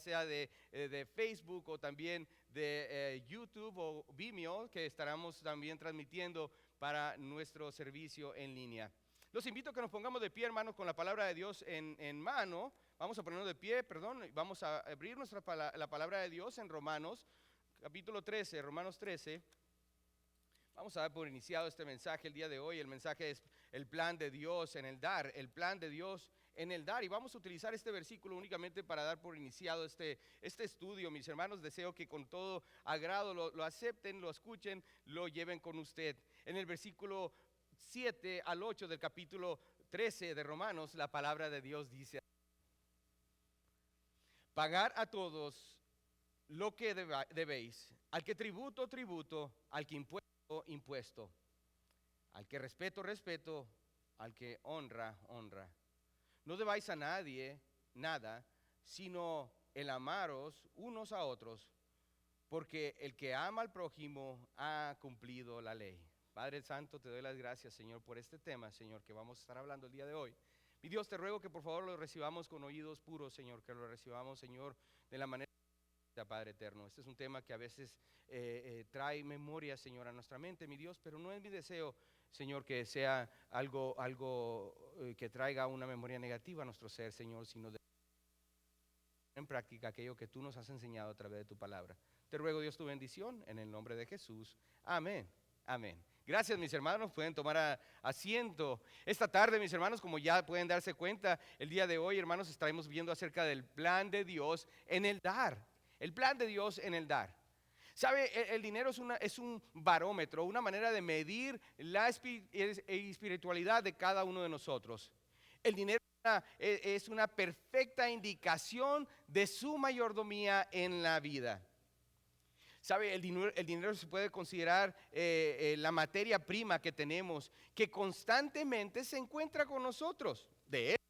sea de Facebook o también de YouTube o Vimeo, que estaremos también transmitiendo para nuestro servicio en línea. Los invito a que nos pongamos de pie, hermanos, con la palabra de Dios en mano. Vamos a ponernos de pie, vamos a abrir la palabra de Dios en Romanos, capítulo 13, Romanos 13. Vamos a dar por iniciado este mensaje el día de hoy. El mensaje es el plan de Dios en el dar, el plan de Dios en el dar. Y vamos a utilizar este versículo únicamente para dar por iniciado este estudio. Mis hermanos, deseo que con todo agrado lo acepten, lo escuchen, lo lleven con usted. En el versículo 7 al 8 del capítulo 13 de Romanos, la palabra de Dios dice: pagar a todos lo que debéis, al que tributo, tributo, al que impuesto, impuesto, al que respeto, respeto, al que honra, honra. No debáis a nadie nada, sino el amaros unos a otros, porque el que ama al prójimo ha cumplido la ley. Padre Santo, te doy las gracias, Señor, por este tema, Señor, que vamos a estar hablando el día de hoy. Mi Dios, te ruego que por favor lo recibamos con oídos puros, Señor, que lo recibamos, Señor, de la manera, Padre eterno. Este es un tema que a veces trae memoria, Señor, a nuestra mente, mi Dios, pero no es mi deseo, Señor, que sea algo que traiga una memoria negativa a nuestro ser, Señor, sino de en práctica aquello que tú nos has enseñado a través de tu palabra. Te ruego, Dios, tu bendición en el nombre de Jesús. Amén. Amén. Gracias, mis hermanos. Pueden tomar asiento. Esta tarde, mis hermanos, como ya pueden darse cuenta, el día de hoy, hermanos, estaremos viendo acerca del plan de Dios en el dar. El plan de Dios en el dar. ¿Sabe? El dinero es un barómetro, una manera de medir la espiritualidad de cada uno de nosotros. El dinero es una perfecta indicación de su mayordomía en la vida. ¿Sabe? El dinero se puede considerar la materia prima que tenemos, que constantemente se encuentra con nosotros. De hecho,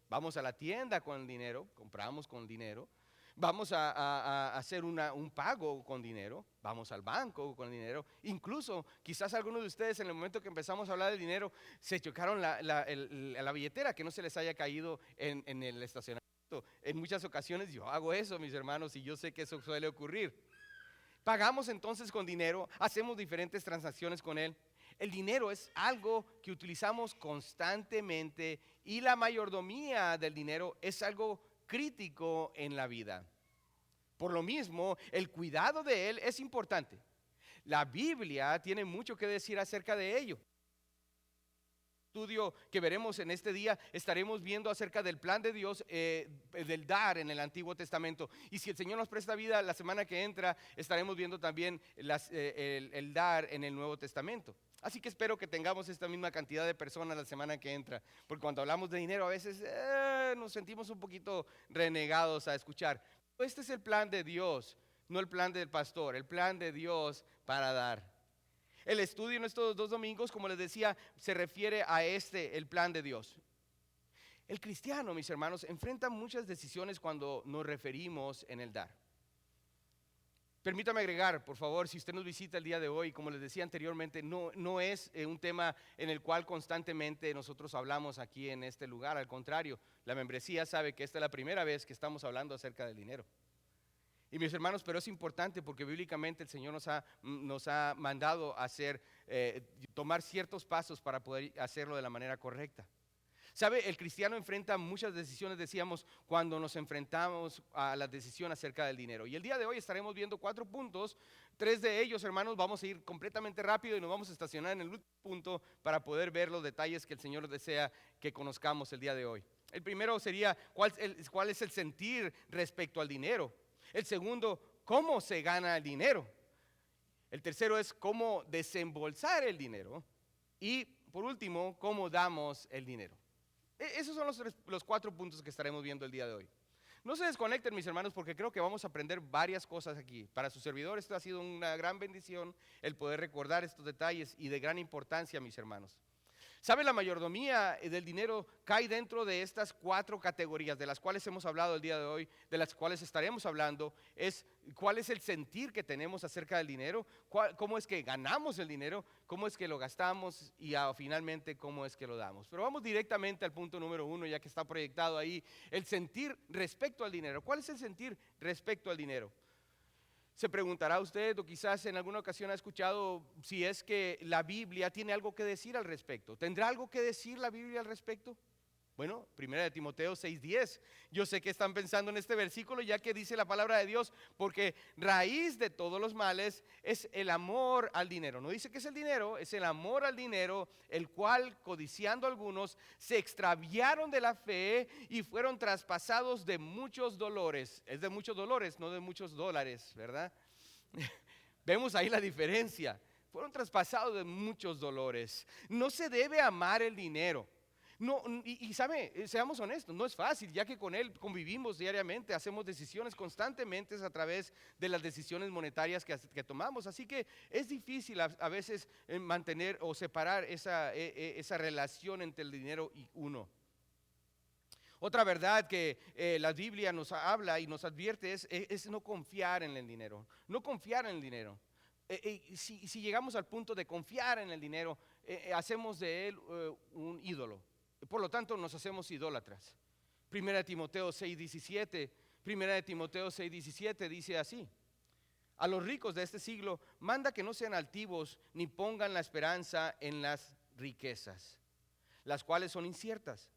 vamos a la tienda con el dinero, compramos con dinero. Vamos a hacer un pago con dinero, vamos al banco con dinero. Incluso quizás algunos de ustedes en el momento que empezamos a hablar del dinero se chocaron la billetera, que no se les haya caído en el estacionamiento. En muchas ocasiones yo hago eso, mis hermanos, y yo sé que eso suele ocurrir. Pagamos entonces con dinero, hacemos diferentes transacciones con él. El dinero es algo que utilizamos constantemente y la mayordomía del dinero es algo crítico en la vida. Por lo mismo, el cuidado de él es importante. La Biblia tiene mucho que decir acerca de ello. Estudio que veremos en este día, estaremos viendo acerca del plan de Dios del dar en el Antiguo Testamento. Y si el Señor nos presta vida, la semana que entra estaremos viendo también el dar en el Nuevo Testamento. Así que espero que tengamos esta misma cantidad de personas la semana que entra, porque cuando hablamos de dinero a veces nos sentimos un poquito renegados a escuchar. Este es el plan de Dios, no el plan del pastor, el plan de Dios para dar. El estudio en estos 2 domingos, como les decía, se refiere a el plan de Dios. El cristiano, mis hermanos, enfrenta muchas decisiones cuando nos referimos en el dar. Permítame agregar, por favor, si usted nos visita el día de hoy, como les decía anteriormente, no es un tema en el cual constantemente nosotros hablamos aquí en este lugar. Al contrario, la membresía sabe que esta es la primera vez que estamos hablando acerca del dinero. Y mis hermanos, pero es importante porque bíblicamente el Señor nos ha mandado a tomar ciertos pasos para poder hacerlo de la manera correcta. ¿Sabe? El cristiano enfrenta muchas decisiones, decíamos, cuando nos enfrentamos a la decisión acerca del dinero. Y el día de hoy estaremos viendo 4 puntos. 3 de ellos, hermanos, vamos a ir completamente rápido y nos vamos a estacionar en el último punto para poder ver los detalles que el Señor desea que conozcamos el día de hoy. El primero sería, ¿cuál es el sentir respecto al dinero? El segundo, ¿cómo se gana el dinero? El tercero es cómo desembolsar el dinero. Y por último, cómo damos el dinero. Esos son los 4 puntos que estaremos viendo el día de hoy. No se desconecten, mis hermanos, porque creo que vamos a aprender varias cosas aquí. Para su servidor esto ha sido una gran bendición el poder recordar estos detalles y de gran importancia, mis hermanos. ¿Sabe? La mayordomía del dinero cae dentro de estas 4 categorías de las cuales hemos hablado el día de hoy, de las cuales estaremos hablando. Es cuál es el sentir que tenemos acerca del dinero, cómo es que ganamos el dinero, cómo es que lo gastamos y finalmente cómo es que lo damos. Pero vamos directamente al punto número 1, ya que está proyectado ahí, el sentir respecto al dinero. ¿Cuál es el sentir respecto al dinero? Se preguntará usted, o quizás en alguna ocasión ha escuchado, si es que la Biblia tiene algo que decir al respecto. ¿Tendrá algo que decir la Biblia al respecto? Bueno, 1 Timoteo 6:10. Yo sé que están pensando en este versículo, ya que dice la palabra de Dios, porque raíz de todos los males es el amor al dinero. No dice que es el dinero, es el amor al dinero, el cual, codiciando algunos, se extraviaron de la fe y fueron traspasados de muchos dolores. Es de muchos dolores, no de muchos dólares, ¿verdad? Vemos ahí la diferencia. Fueron traspasados de muchos dolores. No se debe amar el dinero. No, y sabe, seamos honestos, no es fácil, ya que con él convivimos diariamente, hacemos decisiones constantemente a través de las decisiones monetarias que tomamos. Así que es difícil a veces mantener o separar esa relación entre el dinero y uno. Otra verdad que la Biblia nos habla y nos advierte es no confiar en el dinero, no confiar en el dinero. Si llegamos al punto de confiar en el dinero, hacemos de él un ídolo. Por lo tanto, nos hacemos idólatras. 1 Timoteo 6:17, 1 Timoteo 6:17 dice así: a los ricos de este siglo manda que no sean altivos ni pongan la esperanza en las riquezas, las cuales son inciertas,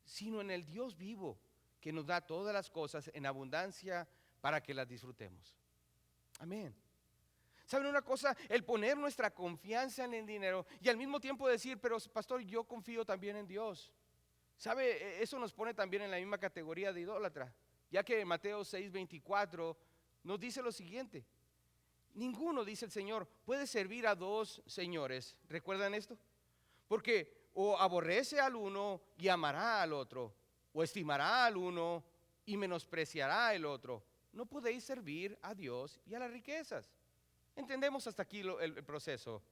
sino en el Dios vivo, que nos da todas las cosas en abundancia para que las disfrutemos. Amén. ¿Saben una cosa? El poner nuestra confianza en el dinero y al mismo tiempo decir, pero pastor, yo confío también en Dios. ¿Sabe? Eso nos pone también en la misma categoría de idólatra, ya que Mateo 6:24 nos dice lo siguiente: ninguno, dice el Señor, puede servir a 2 señores. ¿Recuerdan esto? Porque o aborrece al uno y amará al otro, o estimará al uno y menospreciará al otro. No podéis servir a Dios y a las riquezas. Entendemos hasta aquí el proceso.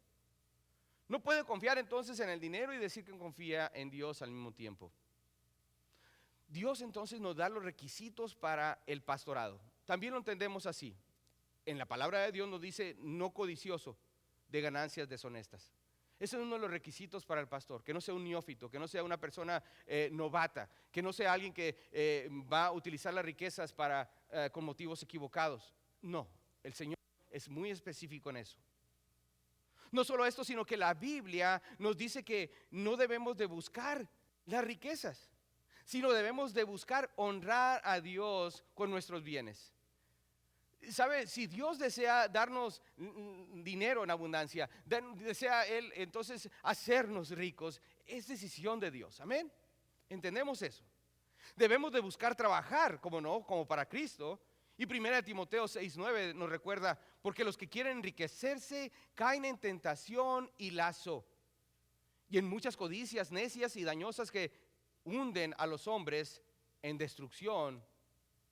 No puede confiar entonces en el dinero y decir que confía en Dios al mismo tiempo. Dios entonces nos da los requisitos para el pastorado. También lo entendemos así. En la palabra de Dios nos dice no codicioso de ganancias deshonestas. Ese es uno de los requisitos para el pastor, que no sea un neófito, que no sea una persona novata, que no sea alguien que va a utilizar las riquezas con motivos equivocados. No, el Señor es muy específico en eso. No solo esto, sino que la Biblia nos dice que no debemos de buscar las riquezas, sino debemos de buscar honrar a Dios con nuestros bienes. ¿Sabe? Si Dios desea darnos dinero en abundancia, desea Él entonces hacernos ricos, es decisión de Dios. Amén. ¿Entendemos eso? Debemos de buscar trabajar, como no, como para Cristo. Y 1 Timoteo 6:9 nos recuerda, porque los que quieren enriquecerse caen en tentación y lazo, y en muchas codicias necias y dañosas que hunden a los hombres en destrucción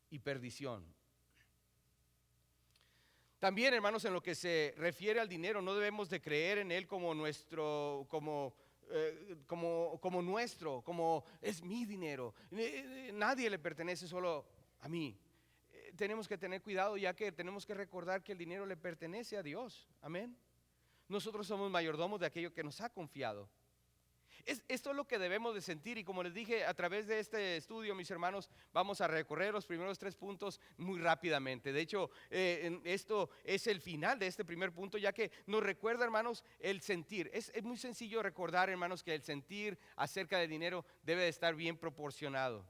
y perdición. También, hermanos, en lo que se refiere al dinero, no debemos de creer en él como nuestro, como es mi dinero. Nadie le pertenece, solo a mí. Tenemos que tener cuidado, ya que tenemos que recordar que el dinero le pertenece a Dios. Amén. Nosotros somos mayordomos de aquello que nos ha confiado. Esto es lo que debemos de sentir, y como les dije, a través de este estudio, mis hermanos, vamos a recorrer los primeros 3 puntos muy rápidamente. De hecho, esto es el final de este primer punto, ya que nos recuerda, hermanos, el sentir. Es muy sencillo recordar, hermanos, que el sentir acerca del dinero debe de estar bien proporcionado.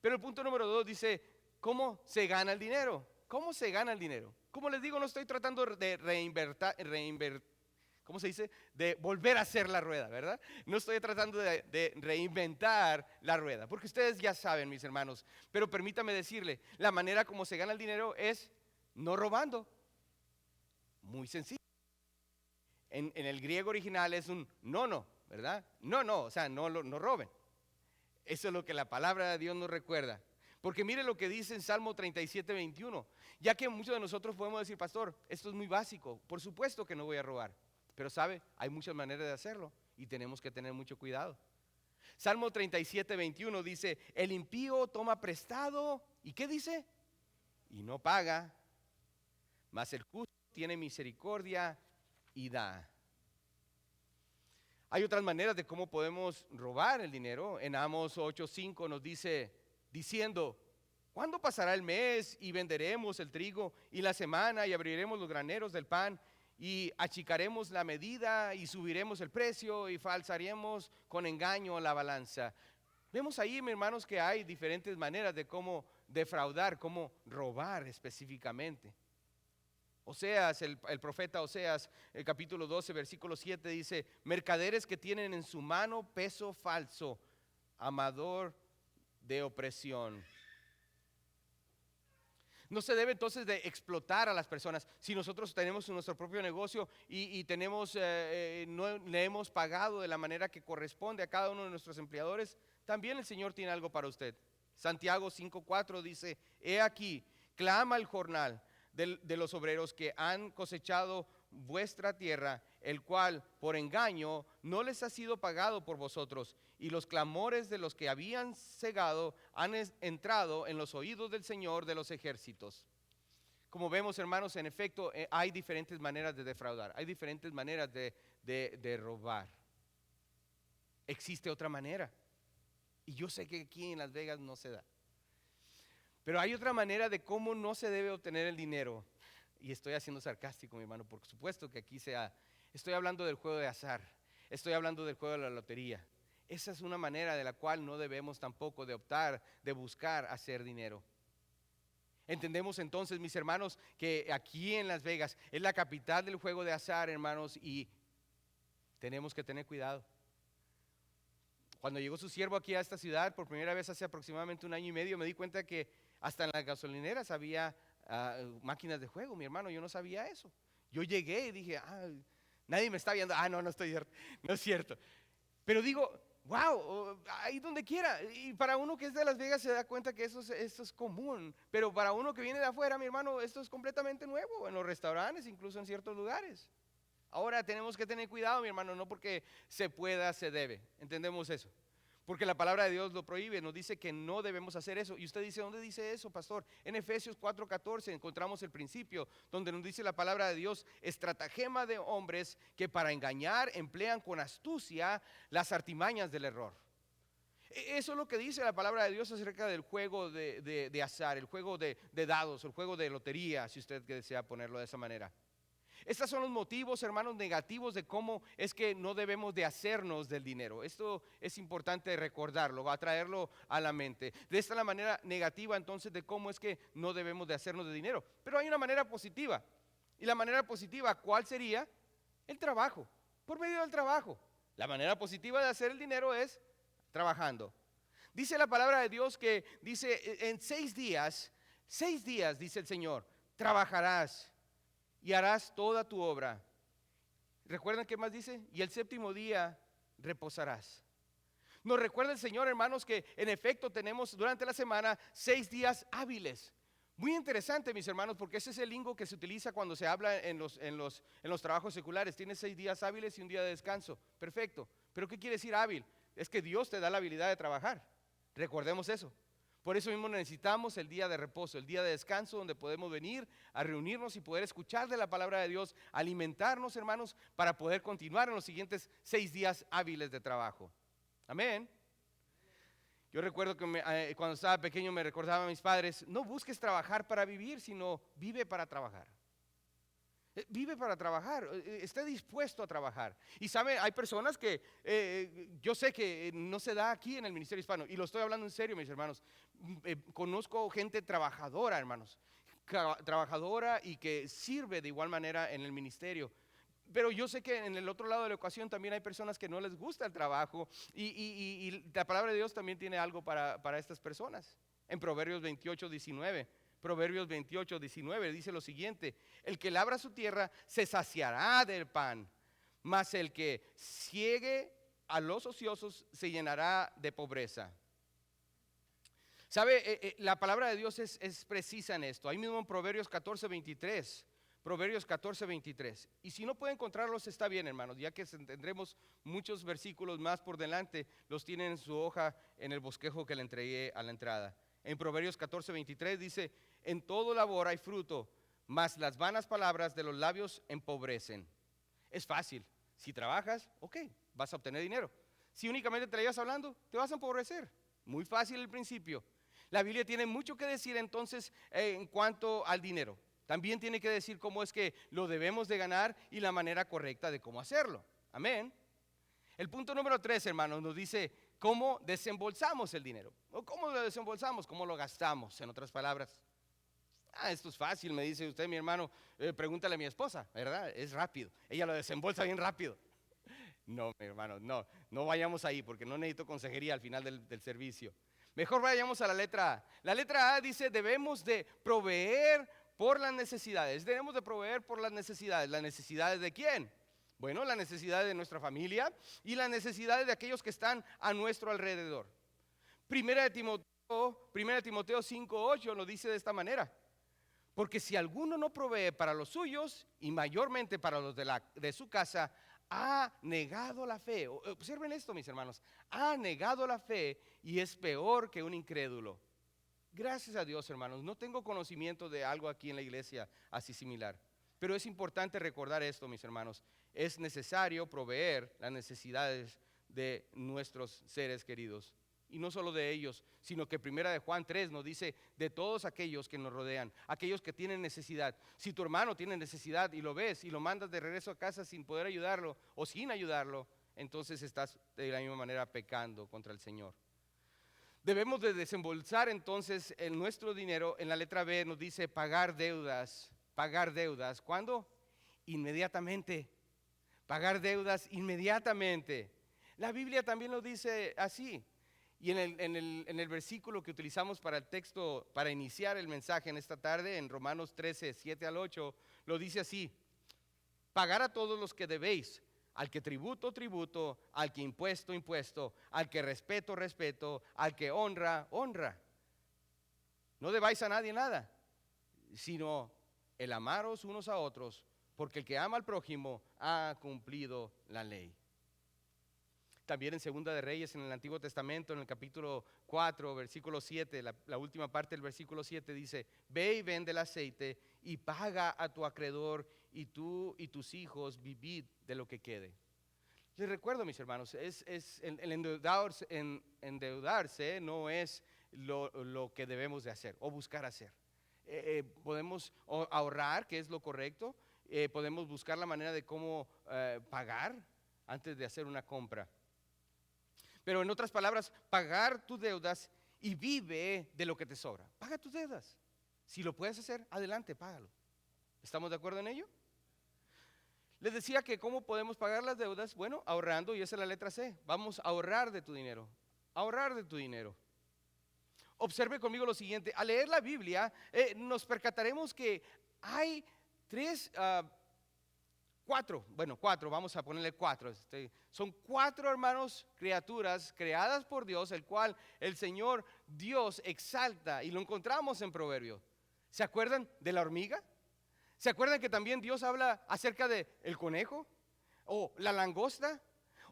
Pero el punto número 2 dice, ¿cómo se gana el dinero? ¿Cómo se gana el dinero? Como les digo, no estoy tratando de ¿cómo se dice? De volver a hacer la rueda, ¿verdad? No estoy tratando de reinventar la rueda, porque ustedes ya saben, mis hermanos. Pero permítame decirle, la manera como se gana el dinero es no robando. Muy sencillo. En el griego original es un no, ¿verdad? No, o sea, no roben. Eso es lo que la palabra de Dios nos recuerda. Porque mire lo que dice en Salmo 37:21. Ya que muchos de nosotros podemos decir, pastor, esto es muy básico. Por supuesto que no voy a robar. Pero sabe, hay muchas maneras de hacerlo. y tenemos que tener mucho cuidado. Salmo 37:21 dice, el impío toma prestado, ¿y qué dice? Y no paga, mas el justo tiene misericordia y da. Hay otras maneras de cómo podemos robar el dinero. En Amos 8:5 nos dice, diciendo, ¿cuándo pasará el mes y venderemos el trigo y la semana y abriremos los graneros del pan y achicaremos la medida y subiremos el precio y falsaremos con engaño la balanza? Vemos ahí, mis hermanos, que hay diferentes maneras de cómo defraudar, cómo robar específicamente. Oseas, el profeta Oseas, el capítulo 12, versículo 7 dice, mercaderes que tienen en su mano peso falso, amador de opresión. No se debe entonces de explotar a las personas. Si nosotros tenemos nuestro propio negocio y tenemos, no le hemos pagado de la manera que corresponde a cada uno de nuestros empleadores, también el Señor tiene algo para usted. Santiago 5:4 dice, he aquí, clama el jornal de los obreros que han cosechado vuestra tierra, el cual por engaño no les ha sido pagado por vosotros, y los clamores de los que habían cegado han entrado en los oídos del Señor de los ejércitos. Como vemos, hermanos, en efecto, hay diferentes maneras de defraudar, hay diferentes maneras de robar. Existe otra manera, y yo sé que aquí en Las Vegas no se da. Pero hay otra manera de cómo no se debe obtener el dinero. Y estoy haciendo sarcástico, mi hermano, por supuesto que aquí estoy hablando del juego de azar, estoy hablando del juego de la lotería. Esa es una manera de la cual no debemos tampoco de optar, de buscar hacer dinero. Entendemos entonces, mis hermanos, que aquí en Las Vegas es la capital del juego de azar, hermanos, y tenemos que tener cuidado. Cuando llegó su siervo aquí a esta ciudad por primera vez hace aproximadamente 1 año y medio, me di cuenta que hasta en las gasolineras había máquinas de juego, mi hermano. Yo no sabía eso. Yo llegué y dije, nadie me está viendo. No es cierto. Pero digo, wow, ahí donde quiera. Y para uno que es de Las Vegas se da cuenta que esto es común. Pero para uno que viene de afuera, mi hermano, esto es completamente nuevo. En los restaurantes, incluso en ciertos lugares. Ahora tenemos que tener cuidado, mi hermano, no porque se pueda, se debe. ¿Entendemos eso? Porque la palabra de Dios lo prohíbe, nos dice que no debemos hacer eso. Y usted dice, ¿dónde dice eso, pastor? En Efesios 4:14 encontramos el principio, donde nos dice la palabra de Dios, estratagema de hombres que para engañar emplean con astucia las artimañas del error. Eso es lo que dice la palabra de Dios acerca del juego de azar, el juego de dados, el juego de lotería, si usted desea ponerlo de esa manera. Estos son los motivos, hermanos, negativos de cómo es que no debemos de hacernos del dinero. Esto es importante recordarlo, va a traerlo a la mente. De esta es la manera negativa entonces de cómo es que no debemos de hacernos de dinero. Pero hay una manera positiva. Y la manera positiva, ¿cuál sería? El trabajo, por medio del trabajo. La manera positiva de hacer el dinero es trabajando. Dice la palabra de Dios que dice en 6 días, dice el Señor, trabajarás y harás toda tu obra. ¿Recuerdan qué más dice? Y el 7º día reposarás. Nos recuerda el Señor, hermanos, que en efecto tenemos durante la semana 6 días hábiles. Muy interesante, mis hermanos, porque ese es el lingo que se utiliza cuando se habla en los trabajos seculares. Tienes 6 días hábiles y un día de descanso. Perfecto. ¿Pero qué quiere decir hábil? Es que Dios te da la habilidad de trabajar. Recordemos eso. Por eso mismo necesitamos el día de reposo, el día de descanso, donde podemos venir a reunirnos y poder escuchar de la palabra de Dios, alimentarnos, hermanos, para poder continuar en los siguientes 6 días hábiles de trabajo. Amén. Yo recuerdo que cuando estaba pequeño me recordaba a mis padres, no busques trabajar para vivir, sino vive para trabajar. Vive para trabajar, esté dispuesto a trabajar. Y sabe, hay personas que yo sé que no se da aquí en el ministerio hispano, y lo estoy hablando en serio, mis hermanos. Conozco gente trabajadora, hermanos, trabajadora y que sirve de igual manera en el ministerio. Pero yo sé que en el otro lado de la ecuación también hay personas que no les gusta el trabajo, y la palabra de Dios también tiene algo para estas personas. En Proverbios 28:19 dice lo siguiente: el que labra su tierra se saciará del pan, mas el que ciegue a los ociosos se llenará de pobreza. ¿Sabe? La palabra de Dios es precisa en esto. Ahí mismo en Proverbios 14:23 Proverbios 14:23. Y si no puede encontrarlos, está bien, hermanos, ya que tendremos muchos versículos más por delante, los tienen en su hoja en el bosquejo que le entregué a la entrada. En Proverbios 14:23 dice: en todo labor hay fruto, mas las vanas palabras de los labios empobrecen. Es fácil. Si trabajas, ok, vas a obtener dinero. Si únicamente te la llevas hablando, te vas a empobrecer. Muy fácil el principio. La Biblia tiene mucho que decir entonces en cuanto al dinero. También tiene que decir cómo es que lo debemos de ganar y la manera correcta de cómo hacerlo. Amén. El punto número 3, hermanos, nos dice cómo desembolsamos el dinero. ¿O cómo lo desembolsamos? ¿Cómo lo gastamos? En otras palabras. Esto es fácil, me dice usted, mi hermano. Pregúntale a mi esposa, ¿verdad? Es rápido. Ella lo desembolsa bien rápido. No, mi hermano, no vayamos ahí porque no necesito consejería al final del servicio. Mejor vayamos a la letra A. La letra A dice: debemos de proveer por las necesidades. Debemos de proveer por las necesidades. ¿Las necesidades de quién? Bueno, las necesidades de nuestra familia y las necesidades de aquellos que están a nuestro alrededor. Primera de Timoteo 5:8 lo dice de esta manera: porque si alguno no provee para los suyos, y mayormente para los de su casa, ha negado la fe. Observen esto, mis hermanos. Ha negado la fe y es peor que un incrédulo. Gracias a Dios, hermanos, no tengo conocimiento de algo aquí en la iglesia así similar. Pero es importante recordar esto, mis hermanos. Es necesario proveer las necesidades de nuestros seres queridos. Y no solo de ellos, sino que primera de Juan 3 nos dice de todos aquellos que nos rodean, aquellos que tienen necesidad. Si tu hermano tiene necesidad y lo ves y lo mandas de regreso a casa sin poder ayudarlo o sin ayudarlo, entonces estás de la misma manera pecando contra el Señor. Debemos de desembolsar entonces nuestro dinero. En la letra B nos dice pagar deudas. Pagar deudas. ¿Cuándo? Inmediatamente. Pagar deudas inmediatamente. La Biblia también lo dice así. Y en el versículo que utilizamos para el texto, para iniciar el mensaje en esta tarde, en Romanos 13:7-8, lo dice así: pagar a todos los que debéis, al que tributo, tributo, al que impuesto, impuesto, al que respeto, respeto, al que honra, honra. No debáis a nadie nada, sino el amaros unos a otros, porque el que ama al prójimo ha cumplido la ley. También en Segunda de Reyes, en el Antiguo Testamento, en el capítulo 4, versículo 7, la última parte del versículo 7 dice: ve y vende el aceite y paga a tu acreedor, y tú y tus hijos vivid de lo que quede. Les recuerdo, mis hermanos, el endeudarse no es lo que debemos de hacer o buscar hacer. Podemos ahorrar, que es lo correcto. Podemos buscar la manera de cómo pagar antes de hacer una compra. Pero en otras palabras, pagar tus deudas y vive de lo que te sobra. Paga tus deudas. Si lo puedes hacer, adelante, págalo. ¿Estamos de acuerdo en ello? Les decía que cómo podemos pagar las deudas. Bueno, ahorrando, y esa es la letra C. Vamos a ahorrar de tu dinero. Ahorrar de tu dinero. Observe conmigo lo siguiente. Al leer la Biblia, nos percataremos que hay cuatro, vamos a ponerle 4. Son 4 hermanos, criaturas creadas por Dios, el cual el Señor Dios exalta, y lo encontramos en Proverbios. ¿Se acuerdan de la hormiga? ¿Se acuerdan que también Dios habla acerca de el conejo? ¿O la langosta?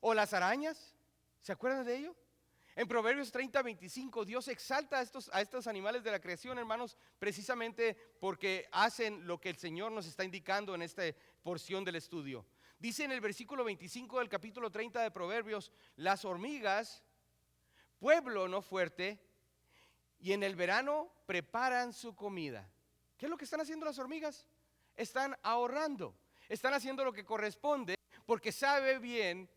¿O las arañas? ¿Se acuerdan de ello? En Proverbios 30:25 Dios exalta a estos animales de la creación, hermanos, precisamente porque hacen lo que el Señor nos está indicando en esta porción del estudio. Dice en el versículo 25 del capítulo 30 de Proverbios: las hormigas, pueblo no fuerte, y en el verano preparan su comida. ¿Qué es lo que están haciendo las hormigas? Están ahorrando, están haciendo lo que corresponde, porque sabe bien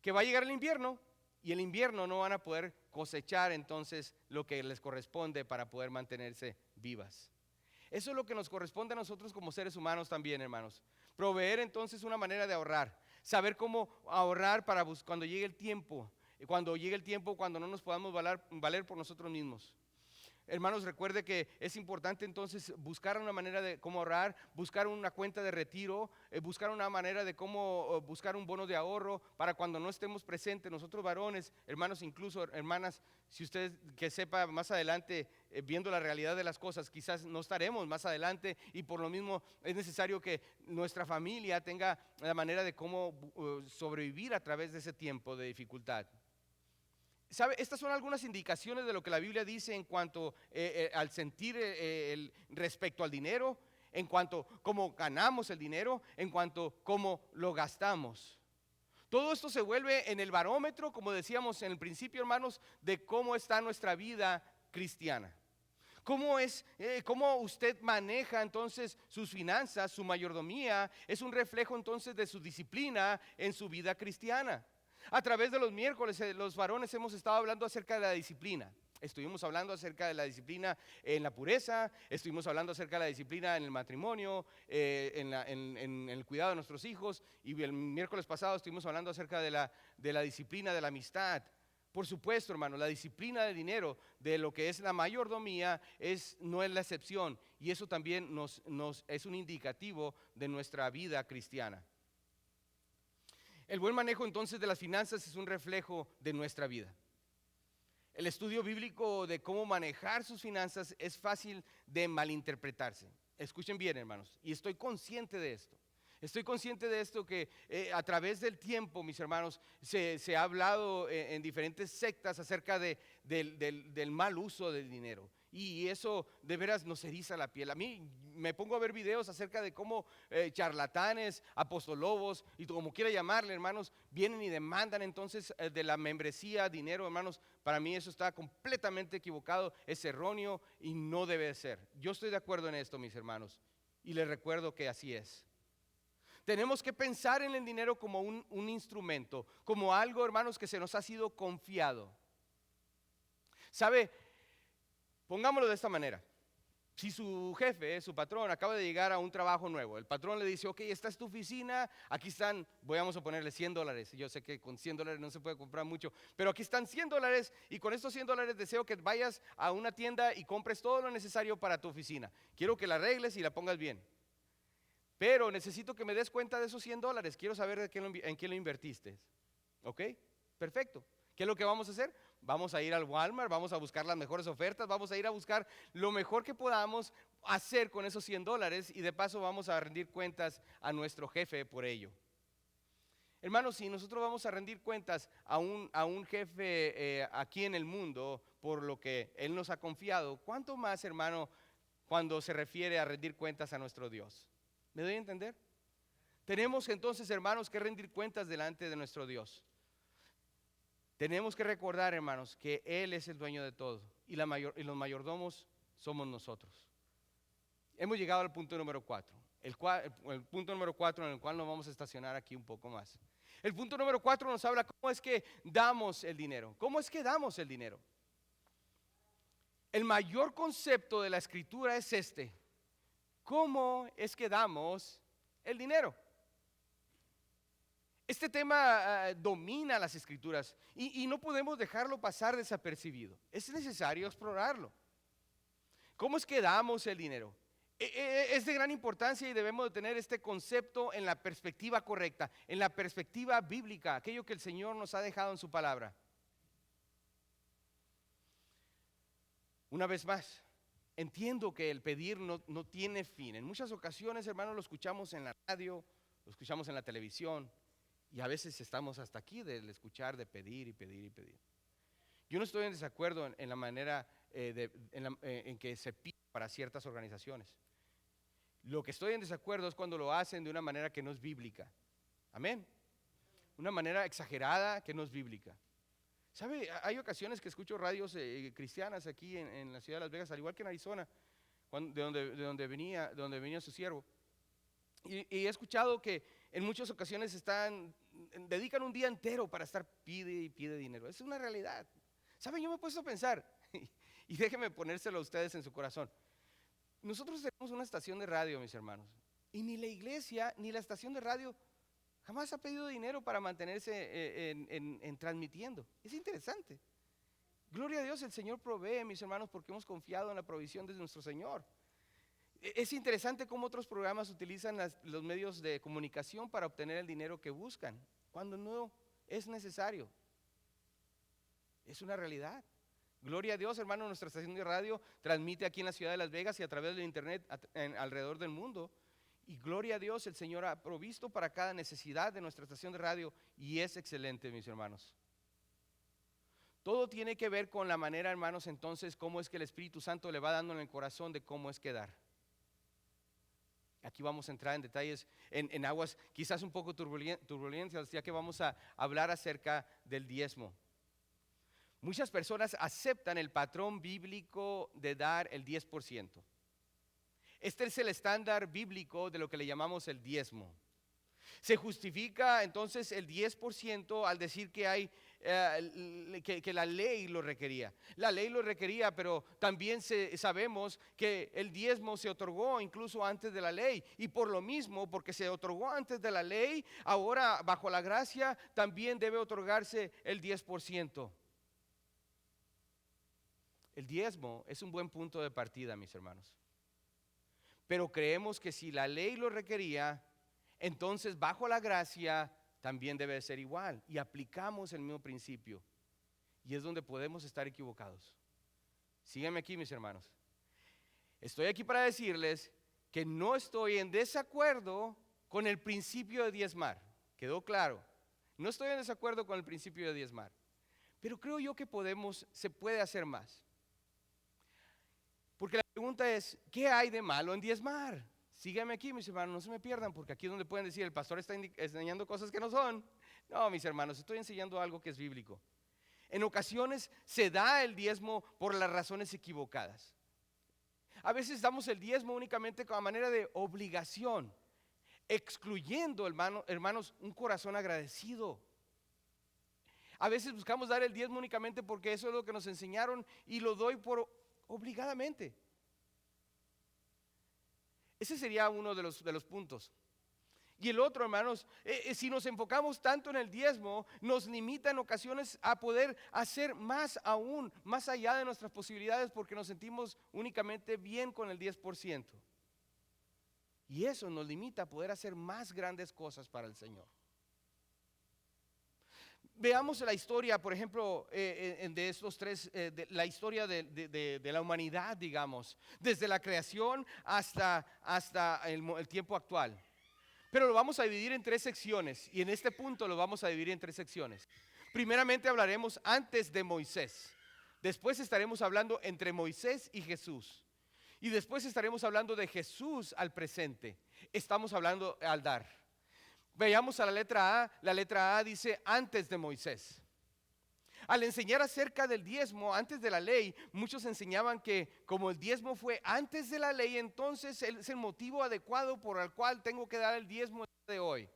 que va a llegar el invierno. Y el invierno no van a poder cosechar entonces lo que les corresponde para poder mantenerse vivas. Eso es lo que nos corresponde a nosotros como seres humanos también, hermanos. Proveer entonces una manera de ahorrar. Saber cómo ahorrar para cuando llegue el tiempo. Cuando no nos podamos valer por nosotros mismos. Hermanos, recuerde que es importante entonces buscar una manera de cómo ahorrar, buscar una cuenta de retiro, buscar una manera de cómo buscar un bono de ahorro para cuando no estemos presentes, nosotros varones, hermanos, incluso hermanas, si usted que sepa más adelante, viendo la realidad de las cosas, quizás no estaremos más adelante y por lo mismo es necesario que nuestra familia tenga la manera de cómo sobrevivir a través de ese tiempo de dificultad. ¿Sabe? Estas son algunas indicaciones de lo que la Biblia dice en cuanto al sentir respecto al dinero, en cuanto cómo ganamos el dinero, en cuanto cómo lo gastamos. Todo esto se vuelve en el barómetro, como decíamos en el principio, hermanos, de cómo está nuestra vida cristiana. Cómo usted maneja entonces sus finanzas, su mayordomía, es un reflejo entonces de su disciplina en su vida cristiana. A través de los miércoles, los varones hemos estado hablando acerca de la disciplina. Estuvimos hablando acerca de la disciplina en la pureza, estuvimos hablando acerca de la disciplina en el matrimonio, en el cuidado de nuestros hijos, y el miércoles pasado estuvimos hablando acerca de la disciplina de la amistad. Por supuesto, hermano, la disciplina del dinero, de lo que es la mayordomía, no es la excepción, y eso también es un indicativo de nuestra vida cristiana. El buen manejo entonces de las finanzas es un reflejo de nuestra vida. El estudio bíblico de cómo manejar sus finanzas es fácil de malinterpretarse. Escuchen bien, hermanos, y estoy consciente de esto. Estoy consciente de esto que a través del tiempo, mis hermanos, se ha hablado en diferentes sectas acerca del mal uso del dinero. Y eso de veras nos eriza la piel. A mí me pongo a ver videos acerca de cómo charlatanes, apostolobos y como quiera llamarle, hermanos, vienen y demandan entonces de la membresía dinero, hermanos. Para mí eso está completamente equivocado, es erróneo y no debe ser. Yo estoy de acuerdo en esto, mis hermanos, y les recuerdo que así es. Tenemos que pensar en el dinero como un instrumento, como algo, hermanos, que se nos ha sido confiado. ¿Sabe? Pongámoslo de esta manera. Si su jefe, su patrón, acaba de llegar a un trabajo nuevo, el patrón le dice, ok, esta es tu oficina, aquí están, vamos a ponerle $100. Yo sé que con $100 no se puede comprar mucho, pero aquí están $100 y con estos $100 deseo que vayas a una tienda y compres todo lo necesario para tu oficina. Quiero que la arregles y la pongas bien. Pero necesito que me des cuenta de esos $100. Quiero saber en qué lo invertiste. ¿Ok? Perfecto. ¿Qué es lo que vamos a hacer? Vamos a ir al Walmart, vamos a buscar las mejores ofertas, vamos a ir a buscar lo mejor que podamos hacer con esos $100 y de paso vamos a rendir cuentas a nuestro jefe por ello. Hermanos, si nosotros vamos a rendir cuentas a un jefe aquí en el mundo por lo que él nos ha confiado, ¿cuánto más, hermano, cuando se refiere a rendir cuentas a nuestro Dios? ¿Me doy a entender? Tenemos entonces, hermanos, que rendir cuentas delante de nuestro Dios. Tenemos que recordar, hermanos, que Él es el dueño de todo y los mayordomos somos nosotros. Hemos llegado al punto número 4, el punto número 4 en el cual nos vamos a estacionar aquí un poco más. El punto número 4 nos habla cómo es que damos el dinero. ¿Cómo es que damos el dinero? El mayor concepto de la Escritura es este: ¿cómo es que damos el dinero? Este tema domina las Escrituras y no podemos dejarlo pasar desapercibido. Es necesario explorarlo. ¿Cómo es que damos el dinero? Es de gran importancia y debemos de tener este concepto en la perspectiva correcta, en la perspectiva bíblica, aquello que el Señor nos ha dejado en su palabra. Una vez más, entiendo que el pedir no tiene fin. En muchas ocasiones, hermanos, lo escuchamos en la radio, lo escuchamos en la televisión. Y a veces estamos hasta aquí del escuchar, de pedir y pedir y pedir. Yo no estoy en desacuerdo en la manera en que se pide para ciertas organizaciones. Lo que estoy en desacuerdo es cuando lo hacen de una manera que no es bíblica. Amén. Una manera exagerada que no es bíblica. ¿Sabe? Hay ocasiones que escucho radios cristianas aquí en la ciudad de Las Vegas, al igual que en Arizona, de donde venía su siervo. Y he escuchado que en muchas ocasiones dedican un día entero para estar pide y pide dinero. Es una realidad. ¿Saben? Yo me he puesto a pensar, y déjenme ponérselo a ustedes en su corazón. Nosotros tenemos una estación de radio, mis hermanos, y ni la iglesia ni la estación de radio jamás ha pedido dinero para mantenerse en transmitiendo. Es interesante. Gloria a Dios, el Señor provee, mis hermanos, porque hemos confiado en la provisión de nuestro Señor. Es interesante cómo otros programas utilizan los medios de comunicación para obtener el dinero que buscan, cuando no es necesario. Es una realidad. Gloria a Dios, hermano, nuestra estación de radio transmite aquí en la ciudad de Las Vegas y a través del internet alrededor del mundo. Y gloria a Dios, el Señor ha provisto para cada necesidad de nuestra estación de radio y es excelente, mis hermanos. Todo tiene que ver con la manera, hermanos, entonces, cómo es que el Espíritu Santo le va dando en el corazón de cómo es que dar. Aquí vamos a entrar en detalles, en aguas quizás un poco turbulentas, ya que vamos a hablar acerca del diezmo. Muchas personas aceptan el patrón bíblico de dar el 10%. Este es el estándar bíblico de lo que le llamamos el diezmo. Se justifica entonces el 10% al decir que hay que la ley lo requería. La ley lo requería, pero también sabemos que el diezmo se otorgó incluso antes de la ley. Y por lo mismo, porque se otorgó antes de la ley, ahora bajo la gracia también debe otorgarse el 10%. El diezmo es un buen punto de partida, mis hermanos. Pero creemos que si la ley lo requería, entonces bajo la gracia también debe ser igual. Y aplicamos el mismo principio. Y es donde podemos estar equivocados. Síganme aquí, mis hermanos. Estoy aquí para decirles que no estoy en desacuerdo con el principio de diezmar. ¿Quedó claro? No estoy en desacuerdo con el principio de diezmar. Pero creo yo que se puede hacer más. Porque la pregunta es, ¿qué hay de malo en diezmar? Síganme aquí, mis hermanos, no se me pierdan, porque aquí es donde pueden decir, el pastor está enseñando cosas que no son. No, mis hermanos, estoy enseñando algo que es bíblico. En ocasiones se da el diezmo por las razones equivocadas. A veces damos el diezmo únicamente como manera de obligación, excluyendo, hermanos, un corazón agradecido. A veces buscamos dar el diezmo únicamente porque eso es lo que nos enseñaron y lo doy por obligadamente. Ese sería uno de los puntos. Y el otro, hermanos, si nos enfocamos tanto en el diezmo, nos limita en ocasiones a poder hacer más aún, más allá de nuestras posibilidades, porque nos sentimos únicamente bien con el 10%. Y eso nos limita a poder hacer más grandes cosas para el Señor. Veamos la historia, por ejemplo, de estos tres, la historia de la humanidad, digamos, desde la creación hasta el tiempo actual. Pero lo vamos a dividir en tres secciones y en este punto lo vamos a dividir en tres secciones. Primeramente hablaremos antes de Moisés. Después estaremos hablando entre Moisés y Jesús. Y después estaremos hablando de Jesús al presente. Estamos hablando al dar. Veamos a la letra A. La letra A dice antes de Moisés. Al enseñar acerca del diezmo antes de la ley, muchos enseñaban que como el diezmo fue antes de la ley, entonces es el motivo adecuado por el cual tengo que dar el diezmo de hoy.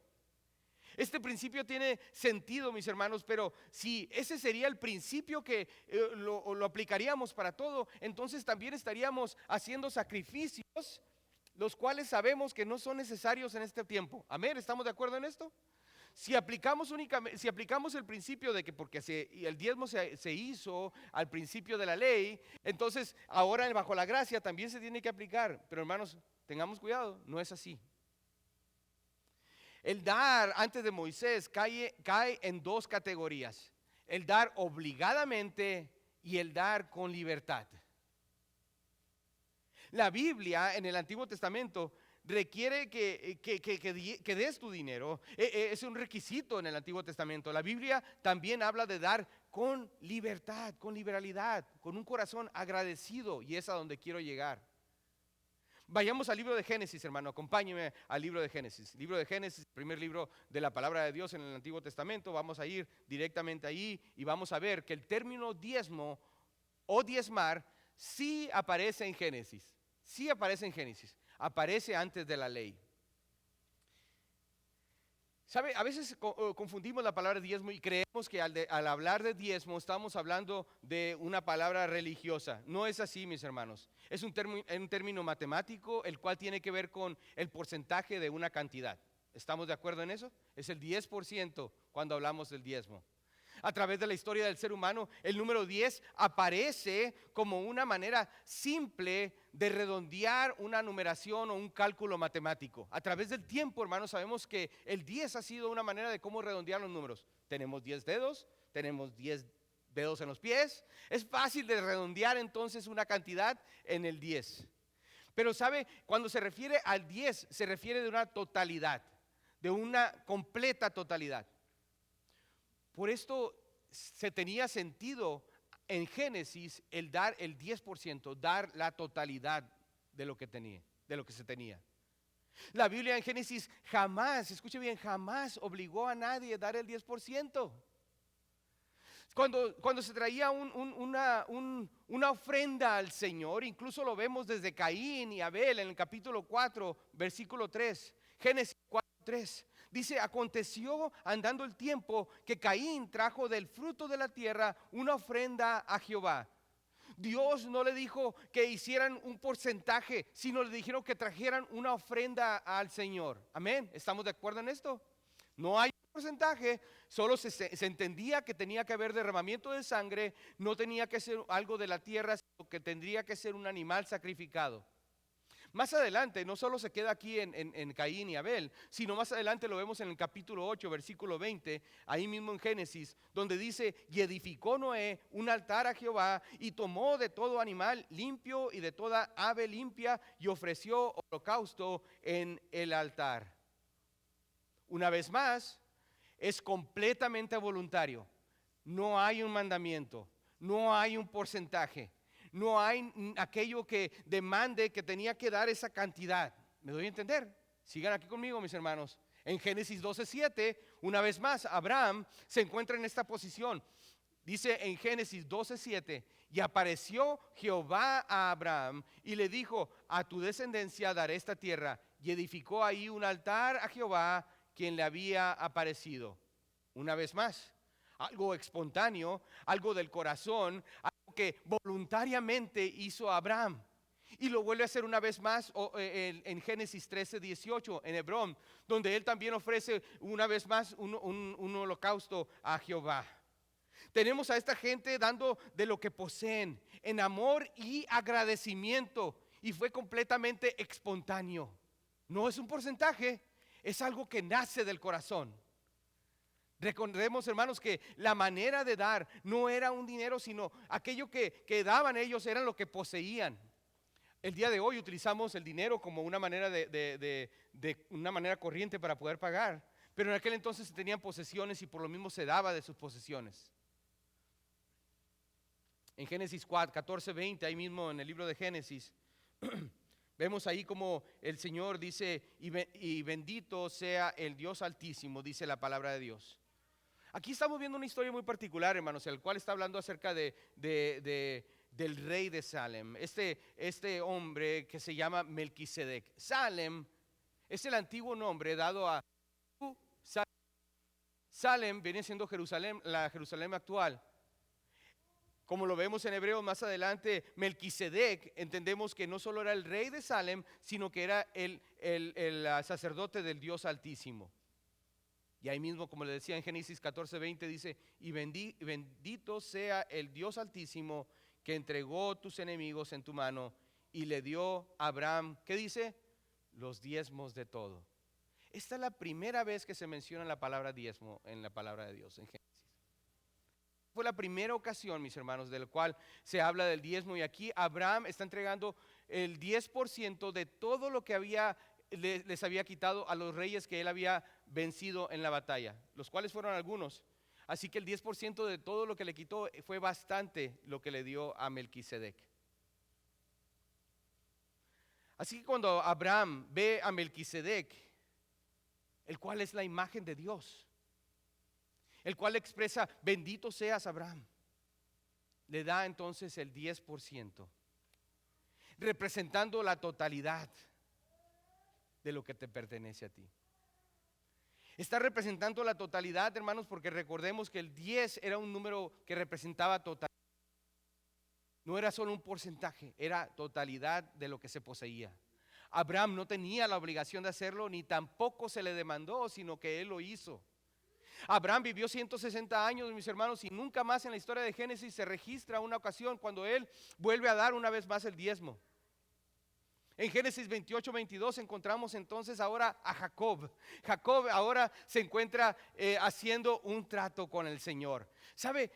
Este principio tiene sentido, mis hermanos, pero si ese sería el principio que lo aplicaríamos para todo, entonces también estaríamos haciendo sacrificios, los cuales sabemos que no son necesarios en este tiempo. Amén, ¿estamos de acuerdo en esto? Si aplicamos el principio de que porque el diezmo se hizo al principio de la ley, entonces ahora bajo la gracia también se tiene que aplicar. Pero hermanos, tengamos cuidado, no es así. El dar antes de Moisés cae en dos categorías: el dar obligadamente y el dar con libertad. La Biblia en el Antiguo Testamento requiere que des tu dinero. Es un requisito en el Antiguo Testamento. La Biblia también habla de dar con libertad, con liberalidad, con un corazón agradecido, y es a donde quiero llegar. Vayamos al libro de Génesis, hermano, acompáñeme al libro de Génesis. Libro de Génesis, el primer libro de la palabra de Dios en el Antiguo Testamento. Vamos a ir directamente allí y vamos a ver que el término diezmo o diezmar sí aparece en Génesis. Sí aparece en Génesis. Aparece antes de la ley. ¿Sabe? A veces confundimos la palabra diezmo y creemos que al hablar de diezmo estamos hablando de una palabra religiosa. No es así, mis hermanos. Es un término matemático, el cual tiene que ver con el porcentaje de una cantidad. ¿Estamos de acuerdo en eso? Es el 10% cuando hablamos del diezmo. A través de la historia del ser humano, el número 10 aparece como una manera simple de redondear una numeración o un cálculo matemático. A través del tiempo, hermanos, sabemos que el 10 ha sido una manera de cómo redondear los números. Tenemos 10 dedos, tenemos 10 dedos en los pies. Es fácil de redondear entonces una cantidad en el 10. Pero sabe, cuando se refiere al 10, se refiere de una totalidad, de una completa totalidad. Por esto se tenía sentido en Génesis el dar el 10%, dar la totalidad de lo que tenía, de lo que se tenía. La Biblia en Génesis jamás, escuche bien, jamás obligó a nadie a dar el 10%. Cuando se traía una ofrenda al Señor, incluso lo vemos desde Caín y Abel en el capítulo 4, versículo 3, Génesis 4, 3. Dice, aconteció andando el tiempo que Caín trajo del fruto de la tierra una ofrenda a Jehová. Dios no le dijo que hicieran un porcentaje, sino le dijeron que trajeran una ofrenda al Señor. Amén, ¿estamos de acuerdo en esto? No hay porcentaje, solo se entendía que tenía que haber derramamiento de sangre, no tenía que ser algo de la tierra, sino que tendría que ser un animal sacrificado. Más adelante, no solo se queda aquí en Caín y Abel, sino más adelante lo vemos en el capítulo 8, versículo 20, ahí mismo en Génesis, donde dice, y edificó Noé un altar a Jehová, y tomó de todo animal limpio y de toda ave limpia, y ofreció holocausto en el altar. Una vez más, es completamente voluntario. No hay un mandamiento, no hay un porcentaje, no hay aquello que demande que tenía que dar esa cantidad. ¿Me doy a entender? Sigan aquí conmigo, mis hermanos. En Génesis 12:7, una vez más, Abraham se encuentra en esta posición. Dice en Génesis 12:7, y apareció Jehová a Abraham y le dijo, a tu descendencia daré esta tierra. Y edificó ahí un altar a Jehová, quien le había aparecido. Una vez más, algo espontáneo, algo del corazón, algo que voluntariamente hizo Abraham. Y lo vuelve a hacer una vez más en Génesis 13:18, en Hebrón, donde él también ofrece una vez más un holocausto a Jehová. Tenemos a esta gente dando de lo que poseen en amor y agradecimiento, y fue completamente espontáneo. No es un porcentaje, es algo que nace del corazón. Recordemos, hermanos, que la manera de dar no era un dinero, sino aquello que daban ellos eran lo que poseían. El día de hoy utilizamos el dinero como una manera de una manera corriente para poder pagar, pero en aquel entonces se tenían posesiones y por lo mismo se daba de sus posesiones. En Génesis 4, 14, 20, ahí mismo en el libro de Génesis, vemos ahí como el Señor dice, y bendito sea el Dios Altísimo, dice la palabra de Dios. Aquí estamos viendo una historia muy particular, hermanos, el cual está hablando acerca del rey de Salem, este hombre que se llama Melquisedec. Salem es el antiguo nombre dado a Salem, viene siendo Jerusalén, la Jerusalén actual. Como lo vemos en Hebreos más adelante, Melquisedec, entendemos que no solo era el rey de Salem, sino que era el sacerdote del Dios Altísimo. Y ahí mismo, como le decía en Génesis 14:20, dice, y bendito sea el Dios Altísimo que entregó tus enemigos en tu mano y le dio a Abraham, ¿qué dice? Los diezmos de todo. Esta es la primera vez que se menciona la palabra diezmo en la palabra de Dios en Génesis. Fue la primera ocasión, mis hermanos, del cual se habla del diezmo, y aquí Abraham está entregando el 10% de todo lo que les había quitado a los reyes que él había vencido en la batalla, los cuales fueron algunos. Así que el 10% de todo lo que le quitó fue bastante lo que le dio a Melquisedec. Así que cuando Abraham ve a Melquisedec, el cual es la imagen de Dios, el cual expresa, bendito seas Abraham, le da entonces el 10%, representando la totalidad de lo que te pertenece a ti. Está representando la totalidad, hermanos, porque recordemos que el 10 era un número que representaba totalidad. No era solo un porcentaje, era totalidad de lo que se poseía. Abraham no tenía la obligación de hacerlo, ni tampoco se le demandó, sino que él lo hizo. Abraham vivió 160 años, mis hermanos, y nunca más en la historia de Génesis se registra una ocasión cuando él vuelve a dar una vez más el diezmo. En Génesis 28-22 encontramos entonces ahora a Jacob. Jacob ahora se encuentra haciendo un trato con el Señor. ¿Sabe?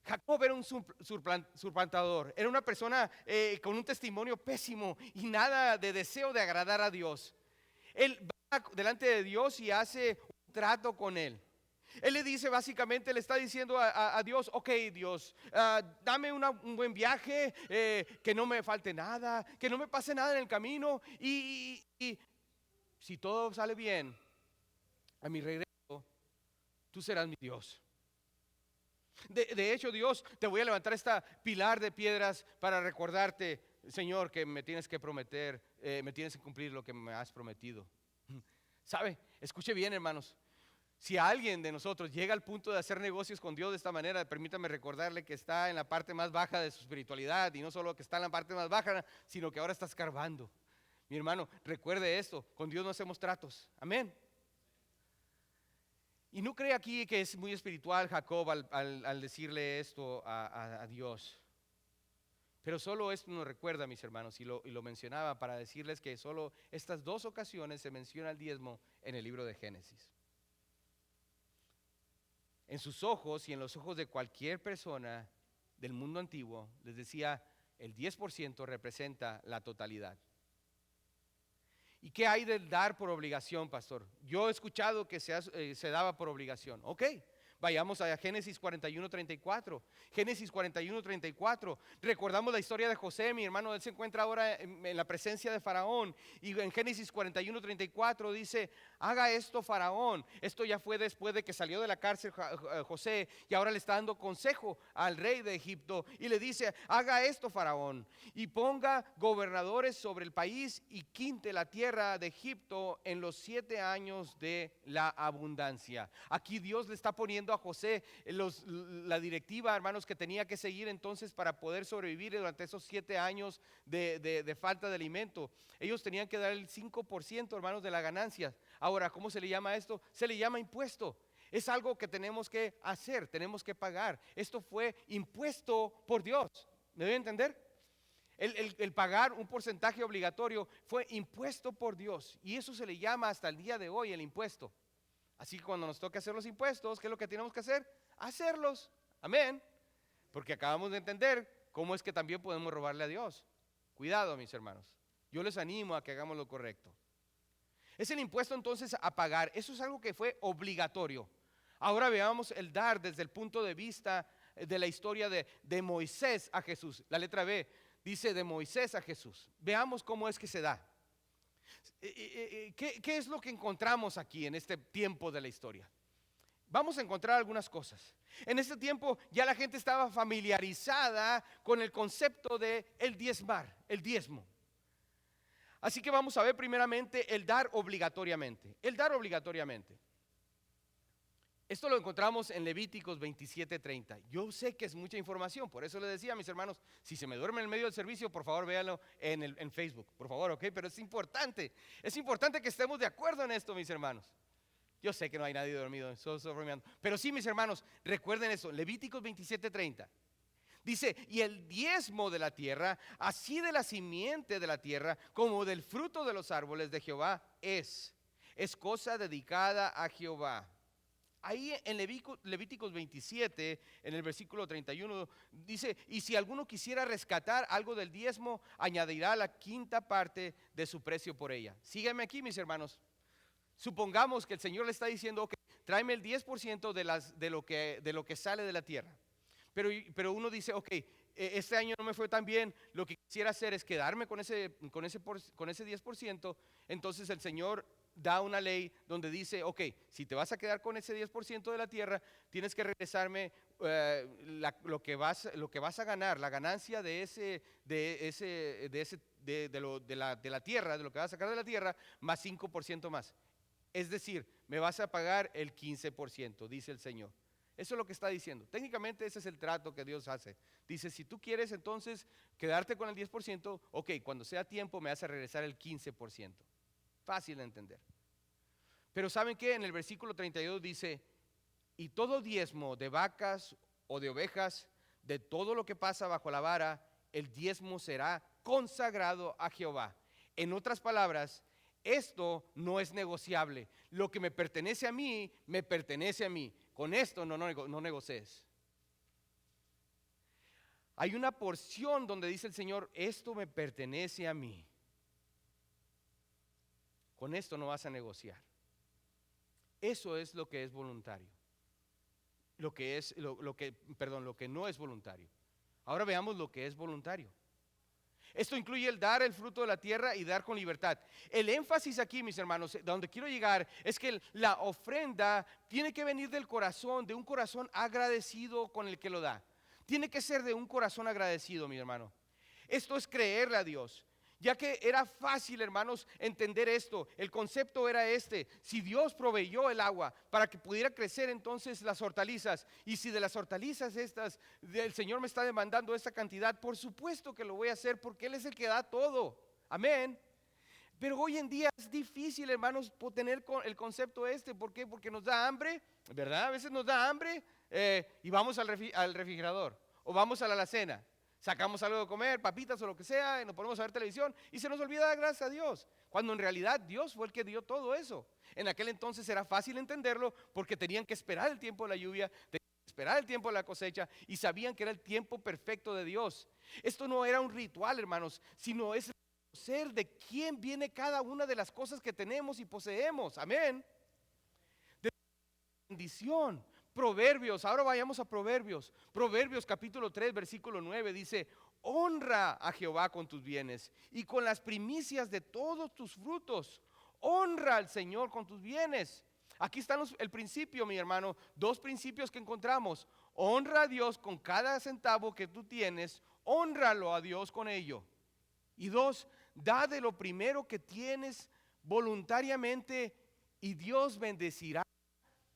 Jacob era un surplantador, era una persona con un testimonio pésimo y nada de deseo de agradar a Dios. Él va delante de Dios y hace un trato con él. Él le dice básicamente, le está diciendo a Dios, ok Dios, dame un buen viaje, que no me falte nada, que no me pase nada en el camino y si todo sale bien, a mi regreso, tú serás mi Dios. De hecho, Dios, te voy a levantar esta pilar de piedras para recordarte, Señor, que me tienes que prometer, me tienes que cumplir lo que me has prometido. ¿Sabe? Escuche bien, hermanos. Si alguien de nosotros llega al punto de hacer negocios con Dios de esta manera, permítame recordarle que está en la parte más baja de su espiritualidad, y no solo que está en la parte más baja, sino que ahora está escarbando. Mi hermano, recuerde esto, con Dios no hacemos tratos. Amén. Y no cree aquí que es muy espiritual Jacob al decirle esto a Dios. Pero solo esto nos recuerda, mis hermanos, y lo mencionaba para decirles que solo estas dos ocasiones se menciona el diezmo en el libro de Génesis. En sus ojos y en los ojos de cualquier persona del mundo antiguo, les decía, el 10% representa la totalidad. ¿Y qué hay del dar por obligación, pastor? Yo he escuchado que se daba por obligación. Ok, vayamos a Génesis 41-34. Génesis 41-34. Recordamos la historia de José, mi hermano. Él se encuentra ahora en la presencia de Faraón. Y en Génesis 41-34 dice, haga esto Faraón. Esto ya fue después de que salió de la cárcel José. Y ahora le está dando consejo al rey de Egipto. Y le dice, haga esto Faraón. Y ponga gobernadores sobre el país y quinte la tierra de Egipto en los 7 años de la abundancia. Aquí Dios le está poniendo a José la directiva, hermanos, que tenía que seguir entonces para poder sobrevivir durante esos 7 años de falta de alimento. Ellos tenían que dar el 5%, hermanos, de la ganancia. Ahora, ¿cómo se le llama esto? Se le llama impuesto. Es algo que tenemos que hacer, tenemos que pagar. Esto fue impuesto por Dios. ¿Me debe entender? El pagar un porcentaje obligatorio fue impuesto por Dios. Y eso se le llama hasta el día de hoy el impuesto. Así que cuando nos toque hacer los impuestos, ¿qué es lo que tenemos que hacer? Hacerlos. Amén. Porque acabamos de entender cómo es que también podemos robarle a Dios. Cuidado, mis hermanos. Yo les animo a que hagamos lo correcto. Es el impuesto entonces a pagar. Eso es algo que fue obligatorio. Ahora veamos el dar desde el punto de vista de la historia de Moisés a Jesús. La letra B dice de Moisés a Jesús. Veamos cómo es que se da. ¿Qué es lo que encontramos aquí en este tiempo de la historia? Vamos a encontrar algunas cosas. En este tiempo ya la gente estaba familiarizada con el concepto de el diezmar, el diezmo. Así que vamos a ver primeramente el dar obligatoriamente. El dar obligatoriamente. Esto lo encontramos en Levíticos 27:30. Yo sé que es mucha información, por eso les decía a mis hermanos, si se me duerme en el medio del servicio, por favor véanlo en Facebook, por favor, ok, pero es importante que estemos de acuerdo en esto, mis hermanos. Yo sé que no hay nadie dormido, solo estoy bromeando, pero sí, mis hermanos, recuerden eso, Levíticos 27:30. Dice, y el diezmo de la tierra, así de la simiente de la tierra, como del fruto de los árboles de Jehová, es cosa dedicada a Jehová. Ahí en Levíticos 27, en el versículo 31, dice, y si alguno quisiera rescatar algo del diezmo, añadirá la quinta parte de su precio por ella. Síganme aquí, mis hermanos. Supongamos que el Señor le está diciendo, ok, tráeme el 10% de lo que sale de la tierra. Pero uno dice, ok, este año no me fue tan bien, lo que quisiera hacer es quedarme con ese 10%, entonces el Señor da una ley donde dice, ok, si te vas a quedar con ese 10% de la tierra, tienes que regresarme lo que vas a ganar, la ganancia de la tierra, de lo que vas a sacar de la tierra, más 5% más. Es decir, me vas a pagar el 15%, dice el Señor. Eso es lo que está diciendo. Técnicamente ese es el trato que Dios hace. Dice, si tú quieres entonces quedarte con el 10%, ok, cuando sea tiempo me vas a regresar el 15%. Fácil de entender. Pero ¿saben qué? En el versículo 32 dice, Y todo diezmo de vacas o de ovejas, de todo lo que pasa bajo la vara, el diezmo será consagrado a Jehová. En otras palabras, esto no es negociable. Lo que me pertenece a mí, me pertenece a mí. Con esto no negocies. Hay una porción donde dice el Señor, esto me pertenece a mí. Con esto no vas a negociar. Eso es lo que es voluntario. Lo que no es voluntario. Ahora veamos lo que es voluntario. Esto incluye el dar el fruto de la tierra y dar con libertad. El énfasis aquí, mis hermanos, donde quiero llegar, es que la ofrenda tiene que venir del corazón, de un corazón agradecido con el que lo da. Tiene que ser de un corazón agradecido, mi hermano. Esto es creerle a Dios. Ya que era fácil, hermanos, entender esto. El concepto era este: si Dios proveyó el agua para que pudiera crecer entonces las hortalizas, y si de las hortalizas estas el Señor me está demandando esta cantidad, por supuesto que lo voy a hacer, porque Él es el que da todo. Amén. Pero hoy en día es difícil, hermanos, tener el concepto este. ¿Por qué? Porque nos da hambre, ¿verdad? A veces nos da hambre y vamos al refrigerador o vamos a la alacena. Sacamos algo de comer, papitas o lo que sea, y nos ponemos a ver televisión y se nos olvida dar gracias a Dios, cuando en realidad Dios fue el que dio todo eso. En aquel entonces era fácil entenderlo porque tenían que esperar el tiempo de la lluvia, tenían que esperar el tiempo de la cosecha y sabían que era el tiempo perfecto de Dios. Esto no era un ritual, hermanos, sino es conocer de quién viene cada una de las cosas que tenemos y poseemos. Amén. De bendición. Proverbios, ahora vayamos a Proverbios. Proverbios capítulo 3, versículo 9 dice: honra a Jehová con tus bienes y con las primicias de todos tus frutos. Honra al Señor con tus bienes. Aquí están el principio, mi hermano, dos principios que encontramos. Honra a Dios con cada centavo que tú tienes, hónralo a Dios con ello. Y dos, da de lo primero que tienes voluntariamente y Dios bendecirá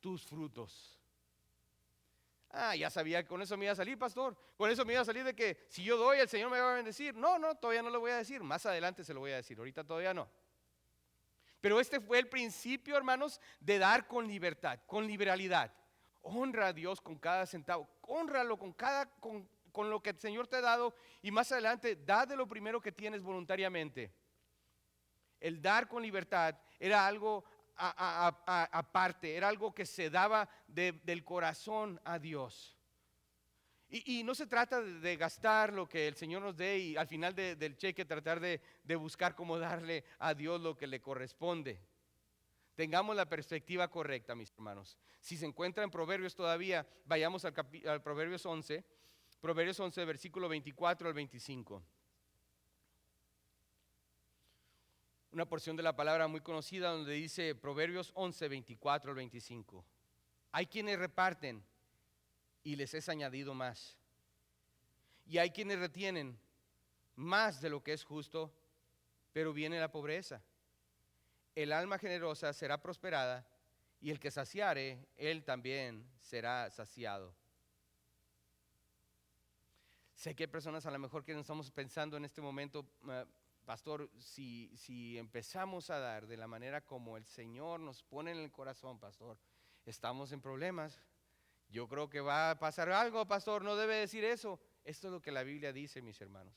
tus frutos. Ya sabía que con eso me iba a salir, pastor. Con eso me iba a salir de que si yo doy, el Señor me va a bendecir. No, todavía no lo voy a decir. Más adelante se lo voy a decir. Ahorita todavía no. Pero este fue el principio, hermanos, de dar con libertad, con liberalidad. Honra a Dios con cada centavo. Hónralo con lo que el Señor te ha dado. Y más adelante, da de lo primero que tienes voluntariamente. El dar con libertad era algo aparte, era algo que se daba del corazón a Dios. Y no se trata de gastar lo que el Señor nos dé y al final del cheque tratar de buscar cómo darle a Dios lo que le corresponde. Tengamos la perspectiva correcta, mis hermanos. Si se encuentra en Proverbios todavía, vayamos al Proverbios 11, versículo 24 al 25. Una porción de la palabra muy conocida donde dice Proverbios 11, 24 al 25. Hay quienes reparten y les es añadido más. Y hay quienes retienen más de lo que es justo, pero viene la pobreza. El alma generosa será prosperada y el que saciare, él también será saciado. Sé que hay personas a lo mejor que no estamos pensando en este momento, pastor, si empezamos a dar de la manera como el Señor nos pone en el corazón, pastor, estamos en problemas. Yo creo que va a pasar algo, pastor, no debe decir eso. Esto es lo que la Biblia dice, mis hermanos.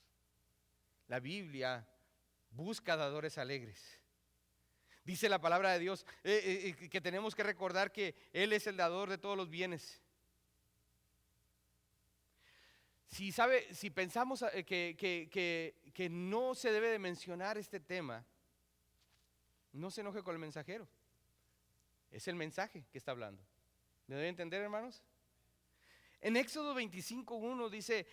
La Biblia busca dadores alegres. Dice la palabra de Dios que tenemos que recordar que Él es el dador de todos los bienes. Si pensamos que no se debe de mencionar este tema, no se enoje con el mensajero. Es el mensaje que está hablando. ¿Me debe entender, hermanos? En Éxodo 25:1 dice,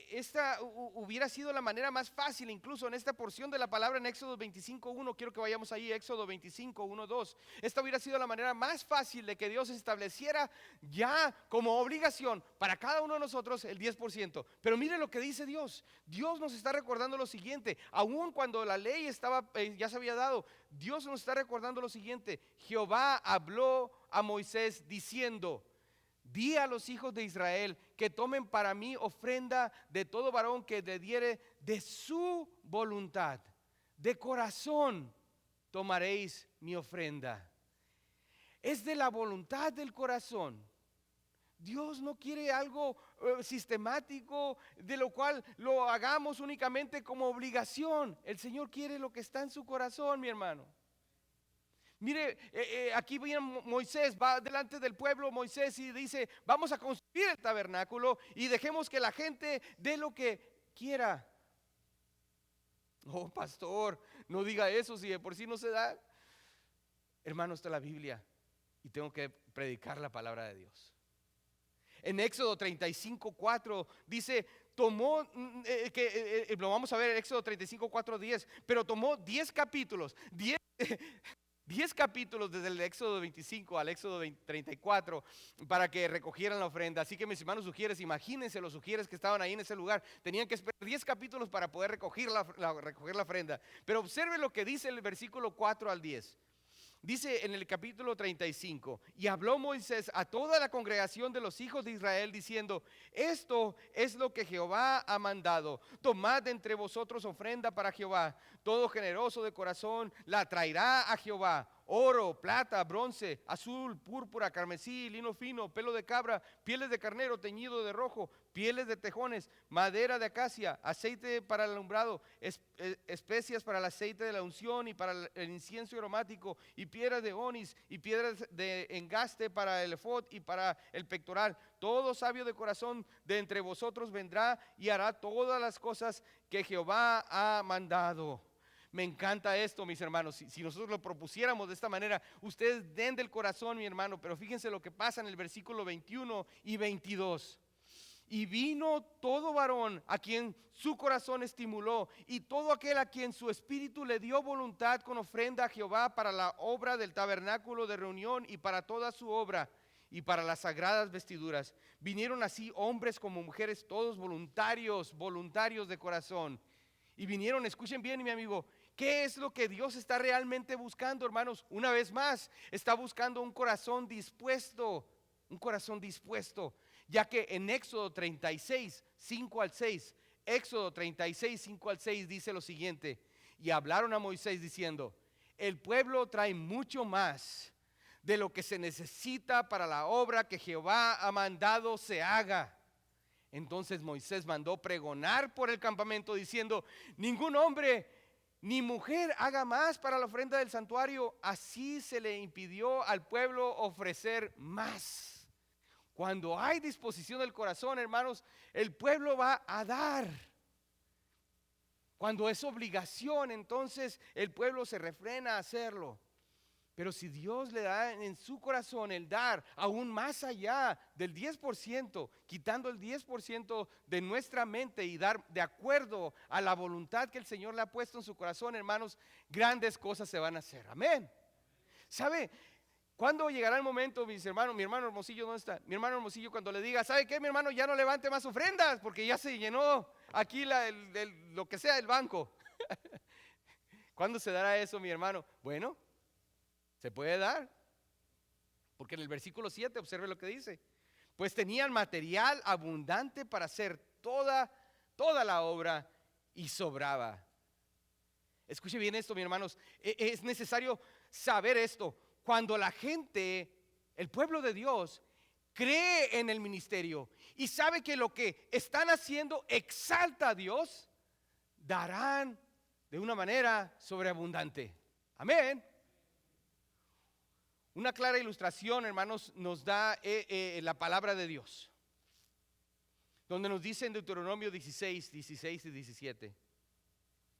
esta hubiera sido la manera más fácil, incluso en esta porción de la palabra en Éxodo 25:1, quiero que vayamos ahí, Éxodo 25:1-2. Esta hubiera sido la manera más fácil de que Dios estableciera ya como obligación para cada uno de nosotros el 10%. Pero mire lo que dice Dios. Dios nos está recordando lo siguiente, aun cuando la ley ya se había dado, Dios nos está recordando lo siguiente. Jehová habló a Moisés diciendo: di a los hijos de Israel que tomen para mí ofrenda de todo varón que le diere de su voluntad. De corazón tomaréis mi ofrenda. Es de la voluntad del corazón. Dios no quiere algo sistemático, de lo cual lo hagamos únicamente como obligación. El Señor quiere lo que está en su corazón, mi hermano. Mire, aquí viene Moisés, va delante del pueblo Moisés y dice, vamos a construir el tabernáculo y dejemos que la gente dé lo que quiera. Oh, pastor, no diga eso si de por sí no se da. Hermano, está la Biblia y tengo que predicar la palabra de Dios. En Éxodo 35:4 dice, tomó, lo vamos a ver en Éxodo 35:4-10, pero tomó 10 capítulos, 10 capítulos desde el Éxodo 25 al Éxodo 34 para que recogieran la ofrenda. Así que mis hermanos sugieres, imagínense los sugieres que estaban ahí en ese lugar, tenían que esperar 10 capítulos para poder recoger la ofrenda. Pero observe lo que dice el versículo 4 al 10. Dice en el capítulo 35, y habló Moisés a toda la congregación de los hijos de Israel diciendo, esto es lo que Jehová ha mandado, tomad de entre vosotros ofrenda para Jehová, todo generoso de corazón la traerá a Jehová, oro, plata, bronce, azul, púrpura, carmesí, lino fino, pelo de cabra, pieles de carnero teñido de rojo, pieles de tejones, madera de acacia, aceite para el alumbrado, especias para el aceite de la unción y para el incienso aromático, y piedras de onis y piedras de engaste para el efod y para el pectoral. Todo sabio de corazón de entre vosotros vendrá y hará todas las cosas que Jehová ha mandado. Me encanta esto, mis hermanos. Si nosotros lo propusiéramos de esta manera, ustedes den del corazón, mi hermano, pero fíjense lo que pasa en el versículo 21 y 22. Y vino todo varón a quien su corazón estimuló, y todo aquel a quien su espíritu le dio voluntad con ofrenda a Jehová para la obra del tabernáculo de reunión y para toda su obra y para las sagradas vestiduras. Vinieron así hombres como mujeres, todos voluntarios de corazón. Y vinieron, escuchen bien, mi amigo, ¿qué es lo que Dios está realmente buscando, hermanos? Una vez más, está buscando un corazón dispuesto, ya que en Éxodo 36, 5 al 6, Éxodo 36, 5 al 6 dice lo siguiente, y hablaron a Moisés diciendo, el pueblo trae mucho más de lo que se necesita para la obra que Jehová ha mandado se haga. Entonces Moisés mandó pregonar por el campamento diciendo, ningún hombre ni mujer haga más para la ofrenda del santuario. Así se le impidió al pueblo ofrecer más. Cuando hay disposición del corazón, hermanos, el pueblo va a dar. Cuando es obligación, entonces el pueblo se refrena a hacerlo. Pero si Dios le da en su corazón el dar aún más allá del 10%, quitando el 10% de nuestra mente y dar de acuerdo a la voluntad que el Señor le ha puesto en su corazón, hermanos, grandes cosas se van a hacer. Amén. ¿Sabe? ¿Cuándo llegará el momento, mis hermanos? Mi hermano Hermosillo, ¿dónde está? Mi hermano Hermosillo, cuando le diga, ¿sabe qué, mi hermano? Ya no levante más ofrendas porque ya se llenó aquí lo que sea el banco. ¿Cuándo se dará eso, mi hermano? Bueno, se puede dar, porque en el versículo 7 observe lo que dice, pues tenían material abundante para hacer toda la obra y sobraba. Escuche bien esto, mis hermanos, es necesario saber esto. Cuando la gente, el pueblo de Dios, cree en el ministerio y sabe que lo que están haciendo exalta a Dios, darán de una manera sobreabundante. Amén. Una clara ilustración, hermanos, nos da la palabra de Dios, donde nos dice en Deuteronomio 16, 16 y 17.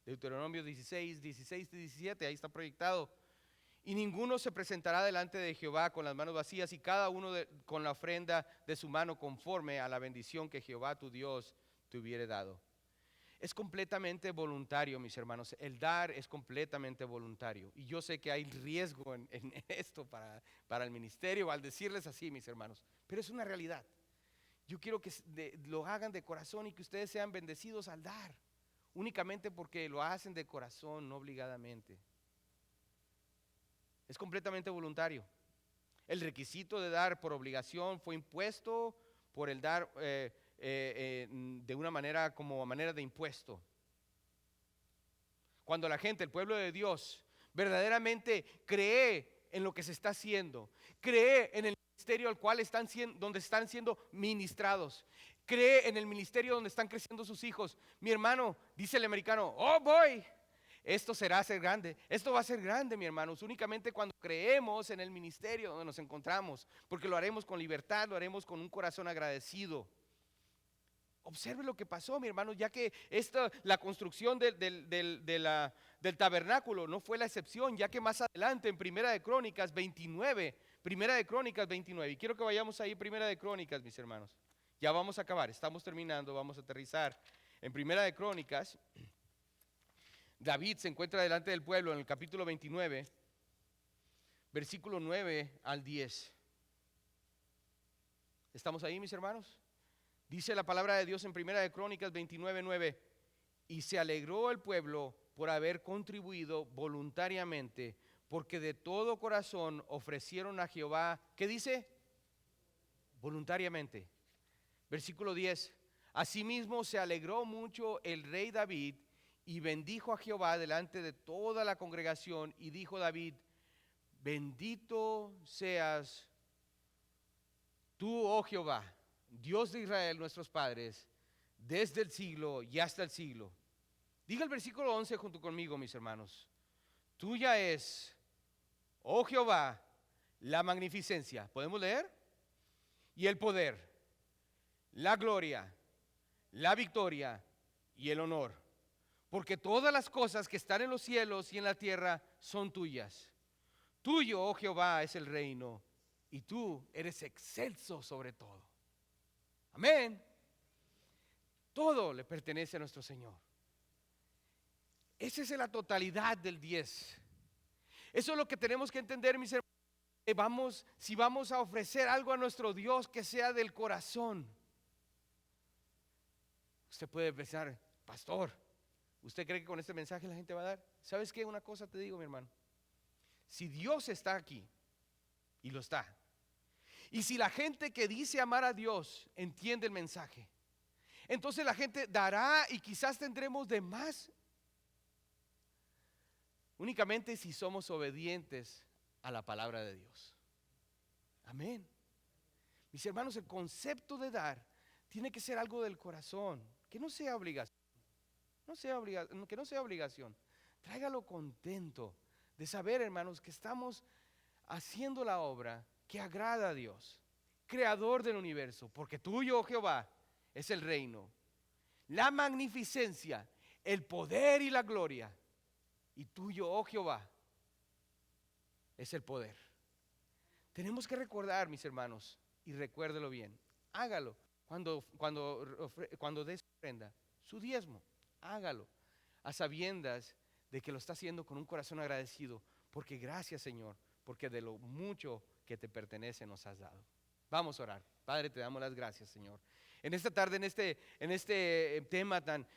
Deuteronomio 16, 16 y 17, ahí está proyectado. Y ninguno se presentará delante de Jehová con las manos vacías, y cada uno con la ofrenda de su mano conforme a la bendición que Jehová tu Dios te hubiere dado. Es completamente voluntario, mis hermanos. El dar es completamente voluntario. Y yo sé que hay riesgo en esto para el ministerio al decirles así, mis hermanos. Pero es una realidad. Yo quiero que lo hagan de corazón y que ustedes sean bendecidos al dar. Únicamente porque lo hacen de corazón, no obligadamente. Es completamente voluntario. El requisito de dar por obligación fue impuesto por el dar de una manera como manera de impuesto. Cuando la gente, el pueblo de Dios, verdaderamente cree en lo que se está haciendo. Cree en el ministerio al cual donde están siendo ministrados. Cree en el ministerio donde están creciendo sus hijos. Mi hermano, dice el americano, oh boy, esto será ser grande. Esto va a ser grande, mi hermanos, únicamente cuando creemos en el ministerio donde nos encontramos, porque lo haremos con libertad, lo haremos con un corazón agradecido. Observe lo que pasó, mi hermano, ya que la construcción del tabernáculo no fue la excepción, ya que más adelante en Primera de Crónicas 29, y quiero que vayamos ahí, Primera de Crónicas, mis hermanos. Ya vamos a acabar, estamos terminando, vamos a aterrizar. En Primera de Crónicas, David se encuentra delante del pueblo en el capítulo 29, versículo 9 al 10. ¿Estamos ahí, mis hermanos? Dice la palabra de Dios en Primera de Crónicas 29:9, y se alegró el pueblo por haber contribuido voluntariamente, porque de todo corazón ofrecieron a Jehová, ¿qué dice? Voluntariamente. Versículo 10, asimismo se alegró mucho el rey David y bendijo a Jehová delante de toda la congregación, y dijo David, bendito seas tú, oh Jehová, Dios de Israel, nuestros padres, desde el siglo y hasta el siglo. Diga el versículo 11 junto conmigo, mis hermanos. Tuya es, oh Jehová, la magnificencia. ¿Podemos leer? Y el poder, la gloria, la victoria y el honor. Porque todas las cosas que están en los cielos y en la tierra son tuyas. Tuyo, oh Jehová, es el reino, y tú eres excelso sobre todo. Amén. Todo le pertenece a nuestro Señor. Esa es la totalidad del 10. Eso es lo que tenemos que entender, mis hermanos. Si vamos a ofrecer algo a nuestro Dios, que sea del corazón. Usted puede pensar, pastor, ¿usted cree que con este mensaje la gente va a dar? ¿Sabes qué? Una cosa te digo, mi hermano. Si Dios está aquí, y lo está, y si la gente que dice amar a Dios entiende el mensaje, entonces la gente dará, y quizás tendremos de más, únicamente si somos obedientes a la palabra de Dios. Amén. Mis hermanos, el concepto de dar tiene que ser algo del corazón, que no sea obligación. Que no sea obligación. Tráigalo contento de saber, hermanos, que estamos haciendo la obra que agrada a Dios, creador del universo, porque tuyo, oh Jehová, es el reino, la magnificencia, el poder y la gloria, y tuyo, oh Jehová, es el poder. Tenemos que recordar, mis hermanos, y recuérdelo bien, hágalo cuando dé su ofrenda, su diezmo, hágalo a sabiendas de que lo está haciendo con un corazón agradecido, porque gracias, Señor, porque de lo mucho que te pertenece nos has dado. Vamos a orar. Padre, te damos las gracias, Señor. En esta tarde, en este tema tan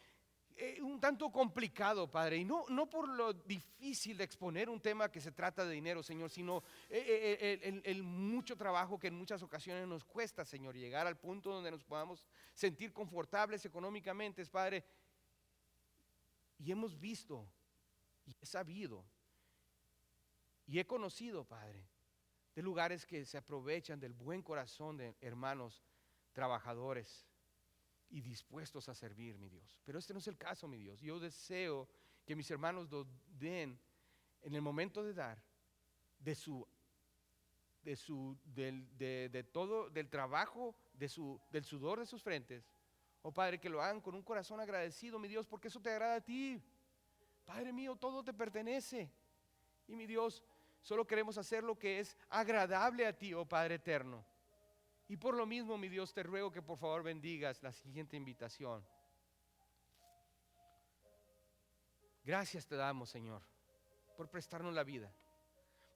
un tanto complicado, Padre, y no por lo difícil de exponer un tema que se trata de dinero, Señor, sino el mucho trabajo que en muchas ocasiones nos cuesta, Señor, llegar al punto donde nos podamos sentir confortables económicamente, Padre. Y hemos visto, y he sabido, y he conocido, Padre, de lugares que se aprovechan del buen corazón de hermanos trabajadores y dispuestos a servir, mi Dios. Pero este no es el caso, mi Dios. Yo deseo que mis hermanos lo den en el momento de dar de todo, del trabajo, del sudor de sus frentes. Oh Padre, que lo hagan con un corazón agradecido, mi Dios, porque eso te agrada a ti. Padre mío, todo te pertenece. Y mi Dios, solo queremos hacer lo que es agradable a ti, oh Padre eterno. Y por lo mismo, mi Dios, te ruego que por favor bendigas la siguiente invitación. Gracias te damos, Señor, por prestarnos la vida,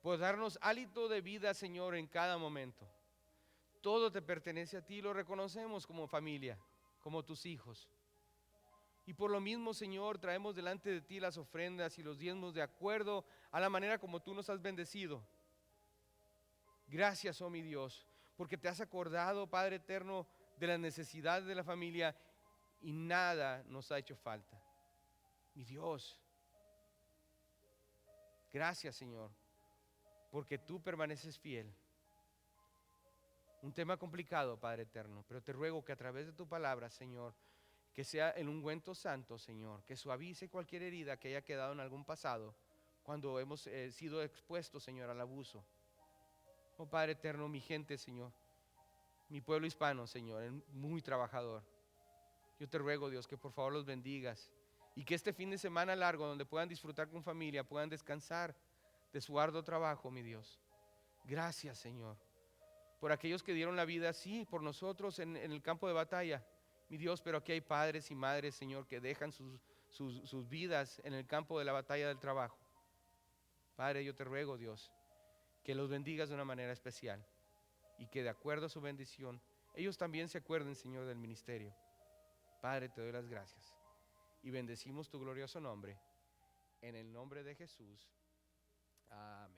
por darnos hálito de vida, Señor, en cada momento. Todo te pertenece a ti, lo reconocemos como familia, como tus hijos. Y por lo mismo, Señor, traemos delante de ti las ofrendas y los diezmos de acuerdo a la manera como tú nos has bendecido. Gracias, oh mi Dios, porque te has acordado, Padre eterno, de las necesidades de la familia y nada nos ha hecho falta. Mi Dios, gracias, Señor, porque tú permaneces fiel. Un tema complicado, Padre eterno, pero te ruego que a través de tu palabra, Señor, que sea el ungüento santo, Señor, que suavice cualquier herida que haya quedado en algún pasado, cuando hemos sido expuestos, Señor, al abuso. Oh Padre eterno, mi gente, Señor, mi pueblo hispano, Señor, es muy trabajador. Yo te ruego, Dios, que por favor los bendigas y que este fin de semana largo, donde puedan disfrutar con familia, puedan descansar de su arduo trabajo, mi Dios. Gracias, Señor, por aquellos que dieron la vida, sí, por nosotros en el campo de batalla, mi Dios, pero aquí hay padres y madres, Señor, que dejan sus vidas en el campo de la batalla del trabajo. Padre, yo te ruego, Dios, que los bendigas de una manera especial y que de acuerdo a su bendición, ellos también se acuerden, Señor, del ministerio. Padre, te doy las gracias y bendecimos tu glorioso nombre, en el nombre de Jesús. Amén.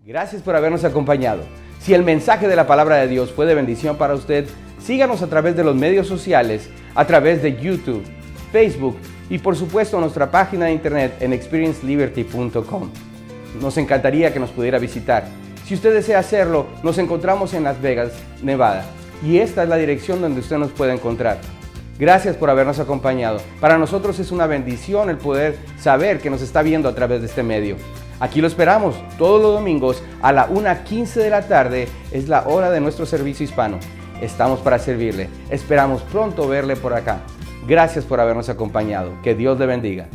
Gracias por habernos acompañado. Si el mensaje de la palabra de Dios fue de bendición para usted, síganos a través de los medios sociales, a través de YouTube, Facebook y por supuesto nuestra página de internet en experienceliberty.com. Nos encantaría que nos pudiera visitar. Si usted desea hacerlo, nos encontramos en Las Vegas, Nevada, y esta es la dirección donde usted nos puede encontrar. Gracias por habernos acompañado. Para nosotros es una bendición el poder saber que nos está viendo a través de este medio. Aquí lo esperamos todos los domingos a la 1:15 de la tarde, es la hora de nuestro servicio hispano. Estamos para servirle. Esperamos pronto verle por acá. Gracias por habernos acompañado. Que Dios le bendiga.